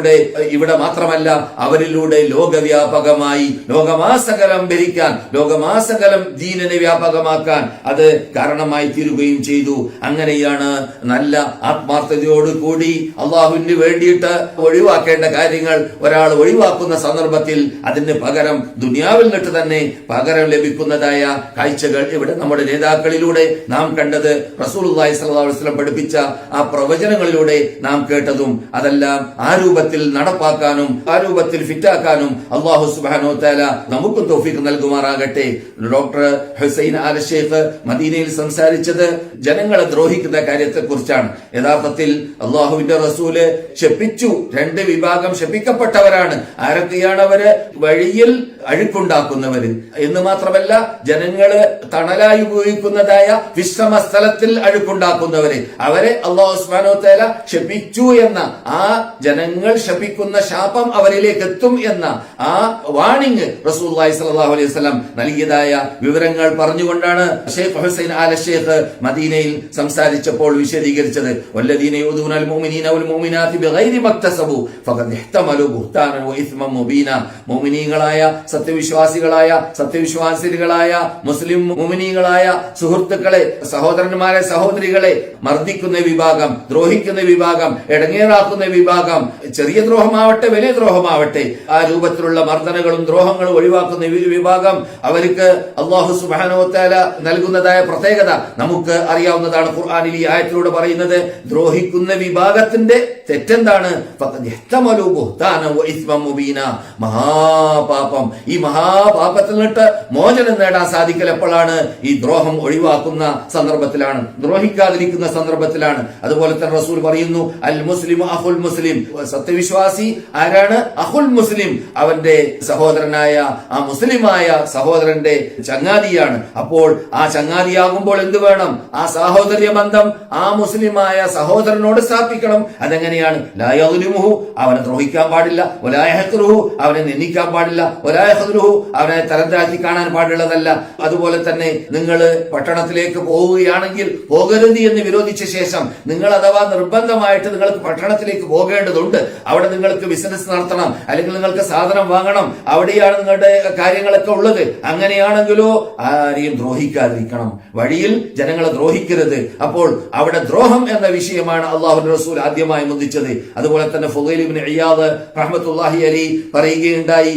ഇവിടെ മാത്രമല്ല, അവരിലൂടെ ലോകവ്യാപകമായി ലോകമാസകലം ഭരിക്കാൻ, ലോകമാസകലം ദീനിനെ വ്യാപകമാക്കാൻ അത് കാരണമായി തീരുകയും ചെയ്തു. അങ്ങനെയാണ് നല്ല ആത്മാർത്ഥതയോടുകൂടി അള്ളാഹുവിന് വേണ്ടിയിട്ട് ഒഴിവാക്കേണ്ട കാര്യങ്ങൾ ഒരാൾ ഒഴിവാക്കുന്ന സന്ദർഭത്തിൽ അതിന് പകരം ദുനിയാവിൽ നിന്നിട്ട് തന്നെ പകരം ലഭിക്കുന്നതായ കാഴ്ചകൾ ഇവിടെ നമ്മുടെ നേതാക്കളിലൂടെ നാം കണ്ടത്, റസൂലുള്ളാഹി സ്വല്ലല്ലാഹു അലൈഹി വസല്ലം പഠിപ്പിച്ച ആ പ്രവചനങ്ങളിലൂടെ നാം കേട്ടതും അതെല്ലാം ആ രൂപത്തിൽ നടപ്പാക്കാനും ആ രൂപത്തിൽ ഫിറ്റാക്കാനും അല്ലാഹു സുബ്ഹാനഹു വ തആല നമുക്കും തൗഫീഖ് നൽകുമാറാകട്ടെ. ഡോക്ടർ ഹുസൈൻ ആൽ ഷേഖ് മദീനയിൽ സംസാരിച്ചത് ജനങ്ങളെ ദ്രോഹിക്കുന്ന കാര്യത്തെ കുറിച്ചാണ്. യഥാർത്ഥത്തിൽ അള്ളാഹുവിന്റെ റസൂല് ശപിച്ചു. രണ്ട് വിഭാഗം ശപിക്കപ്പെട്ടവരാണ്. ആരൊക്കെയാണ് അവര്? വഴിയിൽ അഴുക്കുണ്ടാക്കുന്നവര് എന്ന് മാത്രമല്ല ജനങ്ങള് തണലായി ഉപയോഗിക്കുന്നതായ വിശ്രമ സ്ഥലത്തിൽ അഴുക്കുണ്ടാക്കുന്നവര്, അവരെ അല്ലാഹു സുബ്ഹാനഹു വ തആല ശപിച്ചു എന്ന ആ ജനങ്ങൾ ശപിക്കുന്ന ശാപം അവരിലേക്ക് എത്തും എന്ന ആ വാണിംഗ് റസൂലുള്ളാഹി സ്വല്ലല്ലാഹു അലൈഹി വസല്ലം നൽകിയതായ വിവരങ്ങൾ പറഞ്ഞുകൊണ്ടാണ് ഷെയ്ഖ് ഹുസൈൻ ആല ഷെയ്ഖ് മദീനയിൽ സംസാരിച്ചപ്പോൾ വിശദീകരിച്ചത്. വല്ലദീന യഊദൂനൽ മുഅ്മിനീന വൽ മുഅ്മിനാതി ബിഗൈരി മക്തസബു ഫഖദ് ഇഹ്തമലു ബുഹ്താനൻ വ ഇസ്മൻ മുബീന. മുഅ്മിനീങ്ങളായ സത്യവിശ്വാസികളായ മുസ്ലിം മുഅ്മിനീങ്ങളായ സുഹൃത്തുക്കളെ, സഹോദരന്മാരെ, സഹോദരികളെ മർദ്ദിക്കുന്ന വിഭാഗം, ദ്രോഹിക്കുന്ന വിഭാഗം, ഇടങ്ങേറാക്കുന്ന വിഭാഗം, ചെറിയ ദ്രോഹമാവട്ടെ വലിയ ദ്രോഹമാവട്ടെ, ആ രൂപത്തിലുള്ള മർദ്ദനങ്ങളും ദ്രോഹങ്ങളും ഒഴിവാക്കുന്ന വിഭാഗം, അവർക്ക് അല്ലാഹു സുബ്ഹാനഹു വ തആല നൽകുന്നതായ പ്രത്യേകത നമുക്ക് അറിയാവുന്നതാണ്. ഖുർആനിൽ ഈ ആയത്തിലൂടെ പറയുന്നത് ദ്രോഹിക്കുന്ന വിഭാഗത്തിന്റെ തെറ്റെന്താണ്? ഫഖദ് ഇഹ്തമലു ബുഹ്താനൻ വ ഇസ്മൻ മുബീന. മഹാപാപം. ഈ മഹാപാപത്തിൽ നിന്നിട്ട് മോചനം നേടാൻ സാധിക്കൽ എപ്പോഴാണ്? ഈ ദ്രോഹം ഒഴിവാക്കുന്ന സന്ദർഭത്തിലാണ്, ദ്രോഹിക്കാതിരിക്കുന്ന സന്ദർഭത്തിലാണ്. അതുപോലെ തന്നെ റസൂൽ പറയുന്നു, അൽ മുസ്ലിം അഖുൽ മുസ്ലിം. സത്യവിശ്വാസി ആരാണ്? അഖുൽ മുസ്ലിം, അവന്റെ സഹോദരനായ ആ മുസ്ലിമായ സഹോദരന്റെ ചങ്ങാതിയാണ്. അപ്പോൾ ആ ചങ്ങാതിയാകുമ്പോൾ എന്ത് വേണം? ആ സാഹോദര്യ ബന്ധം ആ മുസ്ലിമായ സഹോദരനോട് സ്ഥാപിക്കണം. അതെങ്ങനെയാണ്? ലാ യദ്ലിമുഹു, അവനെ ദ്രോഹിക്കാൻ പാടില്ല. വലാ യഹ്ഖിറുഹു, അവനെ നിന്ദിക്കാൻ പാടില്ല. വലാ യഖ്ദുലുഹു, അവനെ തരംതാഴ്ത്തി കാണാൻ പാടുള്ളതല്ല. അതുപോലെ തന്നെ നിങ്ങൾ പട്ടണത്തിലേക്ക് പോവുകയാണെങ്കിൽ പോകരുത് എന്ന് വിരോധിച്ച ശേഷം നിങ്ങൾ അഥവാ നിർബന്ധമായിട്ട് നിങ്ങൾക്ക് പട്ടണത്തിലേക്ക് പോകേണ്ടതുണ്ട്, അവിടെ നിങ്ങൾക്ക് ബിസിനസ് നടത്തണം, അല്ലെങ്കിൽ നിങ്ങൾക്ക് സാധനം വാങ്ങണം, അവിടെയാണ് നിങ്ങളുടെ കാര്യങ്ങളൊക്കെ ഉള്ളത്, അങ്ങനെയാണെങ്കിലോ ആരെയും ദ്രോഹിക്കാതിരിക്കണം, വഴിയിൽ ജനങ്ങളെ ദ്രോഹിക്കരുത്. അപ്പോൾ അവിടെ ദ്രോഹം എന്ന വിഷയമാണ് അല്ലാഹുവിന്റെ റസൂൽ ആദ്യമായി മുന്തിച്ചത്. അതുപോലെ തന്നെ ഫുളൈൽ ഇബ്നു ഇയാദ് റഹ്മത്തുള്ളാഹി അലൈഹി പറയുകയുണ്ടായി,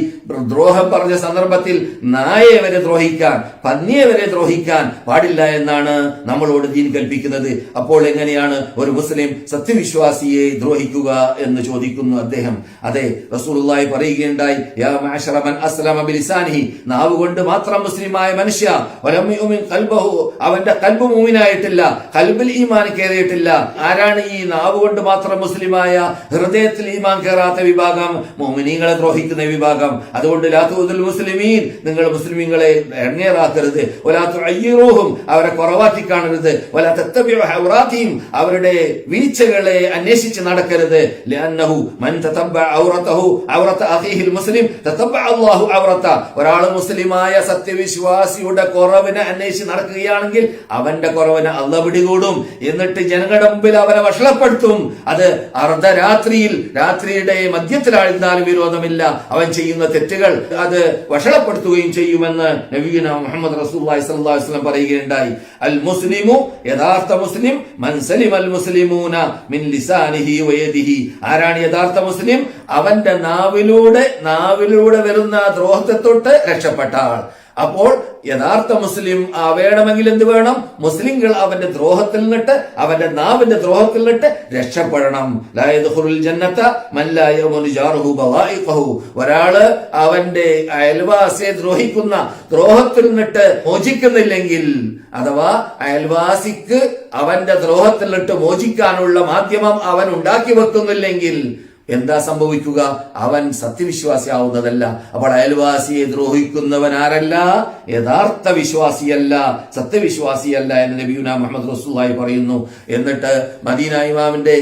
ദ്രോഹം പറഞ്ഞ സന്ദർഭത്തിൽ നായയെ വരെ ദ്രോഹിക്കാൻ, പന്നിയെ വരെ ദ്രോഹിക്കാൻ പാടില്ല എന്നാണ് നമ്മളോട് ദീൻ കൽപ്പിക്കുന്നത്. അപ്പോൾ എങ്ങനെയാണ് ഒരു മുസ്ലിം സത്യവിശ്വാസിയെ ദ്രോഹിക്കുക എന്ന് ചോദിക്കുന്നു അദ്ദേഹം. അതെ, റസൂലുള്ളാഹി പറയുകയുണ്ടായി, യാ മഅശറ മൻ അസ്ലമ ബിലിസാനിഹി, നാവ് കൊണ്ട് മാത്രം മുസ്ലിമായ മനുഷ്യ, വലം യുമിൻ ഖൽബഹു, അവന്റെ ഖൽബ് മുഅ്മിനായിട്ടില്ല, ഖൽബിൽ ഈമാൻ കയറിയിട്ടില്ല. ആരാണ് ഈ നാവ് കൊണ്ട് മാത്രം മുസ്ലിമായ, ഹൃദയത്തിൽ ഈമാൻ കയറാത്ത വിഭാഗം? മുഅ്മിനീങ്ങളെ ദ്രോഹിക്കുന്ന വിഭാഗം. അതുകൊണ്ട് ലാ തുദുൽ മുസ്ലിമീൻ, നിങ്ങൾ മുസ്ലിമീങ്ങളെ എങ്ങേറാക്കരുത്. വലാ തുഅയ്യിറൂഹും, അവരെ കുറവാക്കി കാണരുത്. വലാ തത്തബിഉ ഔറാതിഹിം, അവരുടെ വീഴ്ചകളെ അന്വേഷിച്ച് നടക്കരുത്. ലഅന്നഹു മൻ തതബ്ബഅ ഔറതഹു ഔറത അഖീഹിൽ മുസ്ലിം തതബ്ബഅ അല്ലാഹു ഔറത. ഒരാൾ മുസ്ലിമായ സത്യവിശ്വാസിയുടെ കുറവിനെ അന്വേഷിച്ച് നടക്കുകയാണെങ്കിൽ അവന്റെ കുറവിനെ അല്ലാഹു പിടികൂടും. എന്നിട്ട് ജനങ്ങളുടെ മുമ്പിൽ അവരെ വഷളപ്പെടുത്തും. അത് അർദ്ധരാത്രിയിൽ, രാത്രിയുടെ മധ്യത്തിലായിരുന്നാലും വിരോധമില്ല, അവൻ ചെയ്യുന്ന തെറ്റുകൾ അത് വഷളപ്പെടുത്തുകയും ചെയ്യുമെന്ന് നബിയുന മുഹമ്മദ് റസൂലുള്ളാഹി സ്വല്ലല്ലാഹു അലൈഹി വസല്ലം പറയുകയുണ്ടായി. അൽ മുസ്ലിമു, യഥാർത്ഥ മുസ്ലിം, മൻ സലിമൽ മുസ്ലിമൂന മിൻ ലിസാനിഹി വയദിഹി. ആരാണ് യഥാർത്ഥ മുസ്ലിം? അവന്റെ നാവിലൂടെ വരുന്ന ദ്രോഹത്തെ തൊട്ട് രക്ഷപ്പെട്ട ആൾ. അപ്പോൾ യഥാർത്ഥ മുസ്ലിം വേണമെങ്കിൽ എന്ത് വേണം? മുസ്ലിങ്ങൾ അവന്റെ ദ്രോഹത്തിൽ നിന്നിട്ട്, അവന്റെ നാവിന്റെ ദ്രോഹത്തിൽ നിന്നിട്ട് രക്ഷപ്പെടണം. ലാ യദ്ഖുലുൽ ജന്നത മൻ ലാ യഅമുനു ജാറുഹു ബവായിഖഹു. ഒരാള് അവന്റെ അയൽവാസിയെ ദ്രോഹിക്കുന്ന ദ്രോഹത്തിൽ നിന്നിട്ട് മോചിക്കുന്നില്ലെങ്കിൽ, അഥവാ അയൽവാസിക്ക് അവന്റെ ദ്രോഹത്തിൽ നിന്നിട്ട് മോചിക്കാനുള്ള മാധ്യമം അവൻ ഉണ്ടാക്കി വെക്കുന്നില്ലെങ്കിൽ എന്താ സംഭവിക്കുക? അവൻ സത്യവിശ്വാസിയാവുന്നതല്ല. അപ്പോൾ അയൽവാസിയെ ദ്രോഹിക്കുന്നവൻ ആരല്ല? യഥാർത്ഥ വിശ്വാസിയല്ല, സത്യവിശ്വാസിയല്ല എന്ന് നബിയുനാ മുഹമ്മദ് റസൂലുള്ളാഹി പറയുന്നു. എന്നിട്ട് മദീന ഇമാമിന്റെ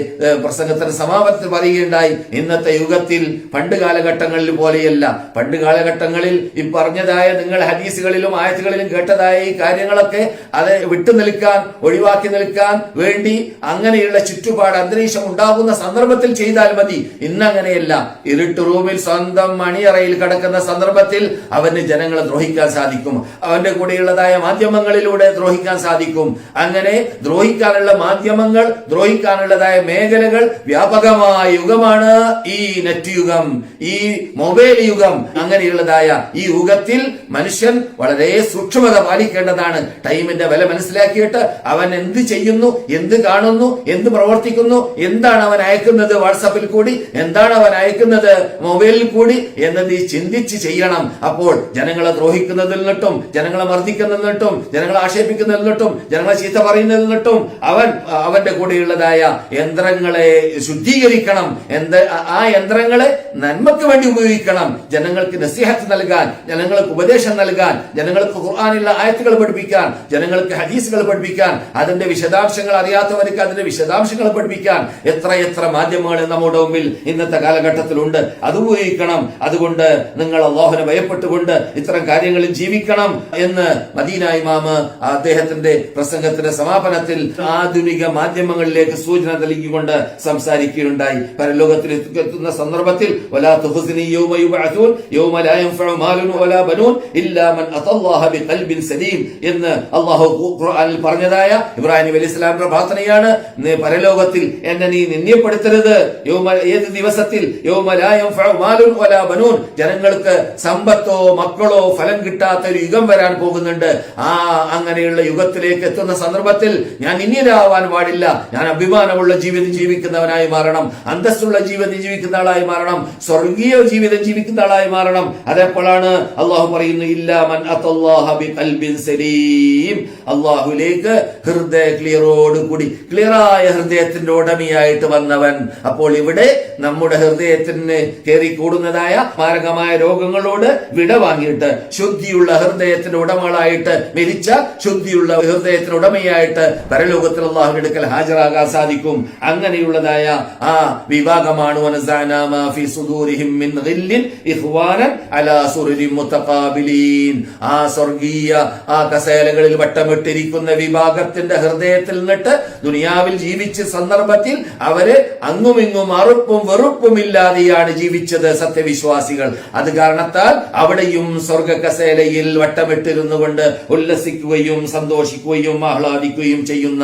പ്രസംഗത്തിന് സമാപനത്തിൽ പറയുകയുണ്ടായി, ഇന്നത്തെ യുഗത്തിൽ പണ്ട് കാലഘട്ടങ്ങളിൽ പോലെയല്ല. പണ്ട് കാലഘട്ടങ്ങളിൽ ഈ പറഞ്ഞതായ നിങ്ങൾ ഹദീസുകളിലും ആയത്തുകളിലും കേട്ടതായ ഈ കാര്യങ്ങളൊക്കെ അത് വിട്ടു നിൽക്കാൻ, ഒഴിവാക്കി നിൽക്കാൻ വേണ്ടി അങ്ങനെയുള്ള ചുറ്റുപാട് അന്തരീക്ഷം ഉണ്ടാകുന്ന സന്ദർഭത്തിൽ ചെയ്താൽ മതി. ഇന്നങ്ങനെയല്ല. ഇരുട്ട് റൂമിൽ സ്വന്തം മണിയറയിൽ കിടക്കുന്ന സന്ദർഭത്തിൽ അവന് ജനങ്ങളെ ദ്രോഹിക്കാൻ സാധിക്കും, അവന്റെ കൂടെയുള്ളതായ മാധ്യമങ്ങളിലൂടെ ദ്രോഹിക്കാൻ സാധിക്കും. അങ്ങനെ ദ്രോഹിക്കാനുള്ള മാധ്യമങ്ങൾ, ദ്രോഹിക്കാനുള്ളതായ മേഖലകൾ വ്യാപകമായ യുഗമാണ് ഈ നെറ്റ് യുഗം, ഈ മൊബൈൽ യുഗം. അങ്ങനെയുള്ളതായ ഈ യുഗത്തിൽ മനുഷ്യൻ വളരെ സൂക്ഷ്മത പാലിക്കേണ്ടതാണ്. ടൈമിന്റെ വില മനസ്സിലാക്കിയിട്ട് അവൻ എന്ത് ചെയ്യുന്നു, എന്ത് കാണുന്നു, എന്ത് പ്രവർത്തിക്കുന്നു, എന്താണ് അവൻ അയക്കുന്നത് വാട്സാപ്പിൽ കൂടി, എന്താണ് അവൻ അയക്കുന്നത് മൊബൈലിൽ കൂടി എന്ന് നീ ചിന്തിച്ച് ചെയ്യണം. അപ്പോൾ ജനങ്ങളെ ദ്രോഹിക്കുന്നതിൽ നിന്നിട്ടും ജനങ്ങളെ മർദ്ദിക്കുന്നതിൽ നിന്നിട്ടും ജനങ്ങളെ ആക്ഷേപിക്കുന്നതിൽ നിന്നിട്ടും ജനങ്ങളെ ചീത്ത പറയുന്നതിൽ നിന്നിട്ടും അവന്റെ കൂടെയുള്ളതായ യന്ത്രങ്ങളെ ശുദ്ധീകരിക്കണം. ആ യന്ത്രങ്ങളെ നന്മക്ക് വേണ്ടി ഉപയോഗിക്കണം. ജനങ്ങൾക്ക് നസീഹത്ത് നൽകാൻ, ജനങ്ങൾക്ക് ഉപദേശം നൽകാൻ, ജനങ്ങൾക്ക് ഖുർആനിലെ ആയത്തുകൾ പഠിപ്പിക്കാൻ, ജനങ്ങൾക്ക് ഹദീസുകൾ പഠിപ്പിക്കാൻ, അതിന്റെ വിശദാംശങ്ങൾ അറിയാത്തവർക്ക് അതിന്റെ വിശദാംശങ്ങൾ പഠിപ്പിക്കാൻ എത്ര മാധ്യമങ്ങൾ നമ്മുടെ മുമ്പിൽ ഇന്നത്തെ കാലഘട്ടത്തിലുണ്ട്. അത് ഉപയോഗിക്കണം. അതുകൊണ്ട് നിങ്ങൾ അല്ലാഹുവിനെ ഭയപ്പെട്ടുകൊണ്ട് ഇത്തരം കാര്യങ്ങളിൽ ജീവിക്കണം എന്ന് മദീന ഇമാം അദ്ദേഹത്തിന്റെ പ്രസംഗത്തിന്റെ സമാപനത്തിൽ ആധുനിക മാധ്യമങ്ങളിലേക്ക് സൂചന നൽകിക്കൊണ്ട് സംസാരിക്കുകയുണ്ടായി. പരലോകത്തിൽ എത്തുന്ന സന്ദർഭത്തിൽ വലാ തുഖ്സിനി യൗമ യുബഅസൂൻ യൗമ ലാ യൻഫഉ മാലുൻ വലാ ബനൂൻ ഇല്ലാ മൻ അതല്ലാഹ ബിഖൽബിൻ സലീം എന്ന് അല്ലാഹു ഖുർആനിൽ പറഞ്ഞതായ ഇബ്രാഹിം നബി അലൈഹി സ്വലാമിന്റെ പ്രാർത്ഥനയാണ്. പരലോകത്തിൽ എന്നെ നീ നിന്ദ്യപ്പെടുത്തരുത്. ഏത് ദിവസത്തിൽ യൗമ ലാ യൻഫഉ മാലുൻ വലാ ബനൂൻ, ജനങ്ങൾക്ക് സമ്പത്തോ മക്കളോ ഫലം കിട്ടാത്ത ഒരു യുഗം വരാൻ പോകുന്നുണ്ട്. അങ്ങനെയുള്ള യുഗത്തിലേക്ക് എത്തുന്ന സന്ദർഭത്തിൽ ഞാൻ നിന്ദ്യരാവാൻ പാടില്ല. ഞാൻ അഭിമാനമുള്ള ജീവിതം ജീവിക്കുന്നവനായി മാറണം, അന്തസ്സുള്ള ജീവിതം ജീവിക്കുന്ന ആളായി മാറണം, സ്വർഗീയ ജീവിതം ജീവിക്കുന്ന ആളായി മാറണം. അതെപ്പോഴാണ് അള്ളാഹു പറയുന്നു ഇല്ലാ മൻ അതല്ലാഹ ബിഖൽബിൻ സലീം, അള്ളാഹുലേക്ക് ഹൃദയ ക്ലിയറായ ഹൃദയത്തിന്റെ ഉടമയായിട്ട് വന്നവൻ. അപ്പോൾ ഇവിടെ നമ്മുടെ ഹൃദയത്തിന് കയറിക്കൂടുന്നതായ മാരകമായ രോഗങ്ങളോട് വിട വാങ്ങിയിട്ട് ശുദ്ധിയുള്ള ഹൃദയത്തിന്റെ ഉടമകളായിട്ട് മരിച്ച ശുദ്ധിയുള്ള ഹൃദയത്തിന് ഉടമയായിട്ട് പരലോകത്തിൽ അള്ളാഹുവിന്റെ അടുക്കൽ ഹാജരാകാൻ സാധിക്കും. അങ്ങനെയുള്ളതായ ആ വിഭാഗമാണ് ആ സ്വർഗീയ ആ കസേലകളിൽ വട്ടമിട്ടിരിക്കുന്ന വിഭാഗത്തിന്റെ ഹൃദയത്തിൽ നിന്നിട്ട് ദുനിയാവിൽ ജീവിച്ച സന്ദർഭത്തിൽ അവര് അങ്ങുമിങ്ങും അറുപ്പും വെറുപ്പുമില്ലാതെയാണ് ജീവിച്ചത് സത്യവിശ്വാസികൾ. അത് കാരണത്താൽ അവിടെയും സ്വർഗ കസേലയിൽ വട്ടമിട്ടിരുന്നു കൊണ്ട് ഉല്ലസിക്കുകയും സന്തോഷിക്കുകയും ആഹ്ലാദിക്കുകയും ചെയ്യുന്ന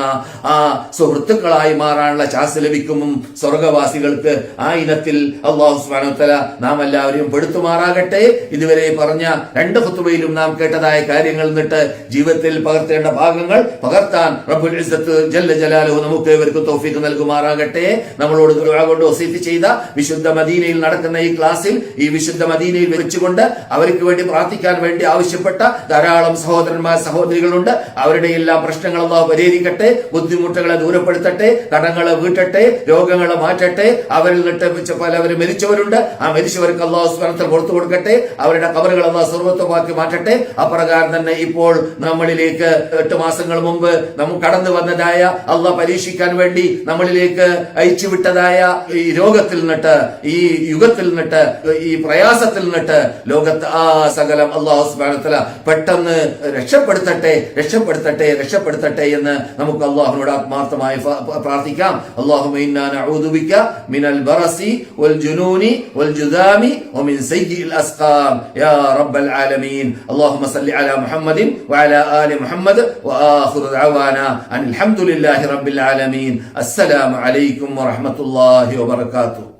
ആ സുഹൃത്തുക്കളായി മാറാനുള്ള ചാൻസ് ലഭിക്കും സ്വർഗവാസികൾക്ക്. ആ ഇനത്തിൽ അല്ലാഹു സുബ്ഹാനഹു വ തആല നാം എല്ലാവരെയും പെടുത്തുമാറാകട്ടെ. ഇതുവരെ പറഞ്ഞ രണ്ട് ഖുതുബയിലും നാം കേട്ടതായ കാര്യങ്ങൾ നിന്നിട്ട് ജീവിതത്തിൽ പകർത്തേണ്ട ഭാഗങ്ങൾ പകർത്താൻ റബ്ബുൽ ഇസ്സത്ത് ജല്ല ജലാലുഹു നമുക്ക് ഇവർക്ക് തൗഫീഖ് നൽകുമാറാകട്ടെ. നമ്മളോട് ദുആ കൊണ്ട് വസീയത്ത് ചെയ്ത വിശുദ്ധ മദീനയിൽ നടക്കുന്ന ഈ ക്ലാസ്സിൽ ഈ വിശുദ്ധ മദീനയിൽ വെച്ചുകൊണ്ട് അവർക്ക് വേണ്ടി പ്രാർത്ഥിക്കാൻ വേണ്ടി ആവശ്യപ്പെട്ട ധാരാളം സഹോദരന്മാർ സഹോദരികളുണ്ട്. അവരുടെ എല്ലാം പ്രശ്നങ്ങൾ അല്ലാഹു പരിഹരിക്കട്ടെ, ബുദ്ധിമുട്ടുകളെ ദൂരപ്പെടുത്തട്ടെ, കടങ്ങളെ വീട്ടട്ടെ, രോഗങ്ങളെ മാറ്റട്ടെ. അവരിൽ നിന്നിട്ട് പലവരും മരിച്ചവരുണ്ട്. ആ മരിച്ചവർക്ക് അല്ലാഹു സുബ്ഹാനഹു വ തആല പുറത്തു കൊടുക്കട്ടെ, അവരുടെ ഖബറുകൾ അല്ലാഹു സർവ്വത്വമാക്കി മാറ്റട്ടെ. അപ്രകാരം തന്നെ ഇപ്പോൾ നമ്മളിലേക്ക് 8 മാസങ്ങൾ മുമ്പ് നമുക്ക് കടന്നു വന്നതായ അല്ലാഹ് പരീക്ഷിക്കാൻ വേണ്ടി നമ്മളിലേക്ക് അയച്ചുവിട്ടതായ ഈ രോഗത്തിൽ നിന്നിട്ട്, ഈ യുഗത്തിൽ നിന്നിട്ട്, ഈ പ്രയാസത്തിൽ നിന്നിട്ട് ലോകത്ത് ആ സകലം അല്ലാഹു സുബ്ഹാനഹു വ തആല പെട്ടെന്ന് രക്ഷപ്പെടുത്തട്ടെ എന്ന് നമുക്ക് അല്ലാഹുവിനോട് ആത്മാർത്ഥമായി പ്രാർത്ഥിക്കാം. അല്ലാഹുമ്മ ഇന്നാ നഊദു ബിക മിനൽ ബറസി വൽ ജുനൂനി വൽ ജുദാമി വമിൻ സയ്യിൽ അസ്ഖാം യാ റബ്ബൽ ആലമീൻ. അല്ലാഹുമ്മ സല്ലി അലാ മുഹമ്മദിൻ വഅലാ ആലി മുഹമ്മദ് വആഖിറു ദഅവാനാ അൽഹംദുലില്ലാഹി റബ്ബിൽ ആലമീൻ. അസ്സലാമു അലൈക്കും വറഹ്മത്തുള്ളാഹി വബറകാതുഹു.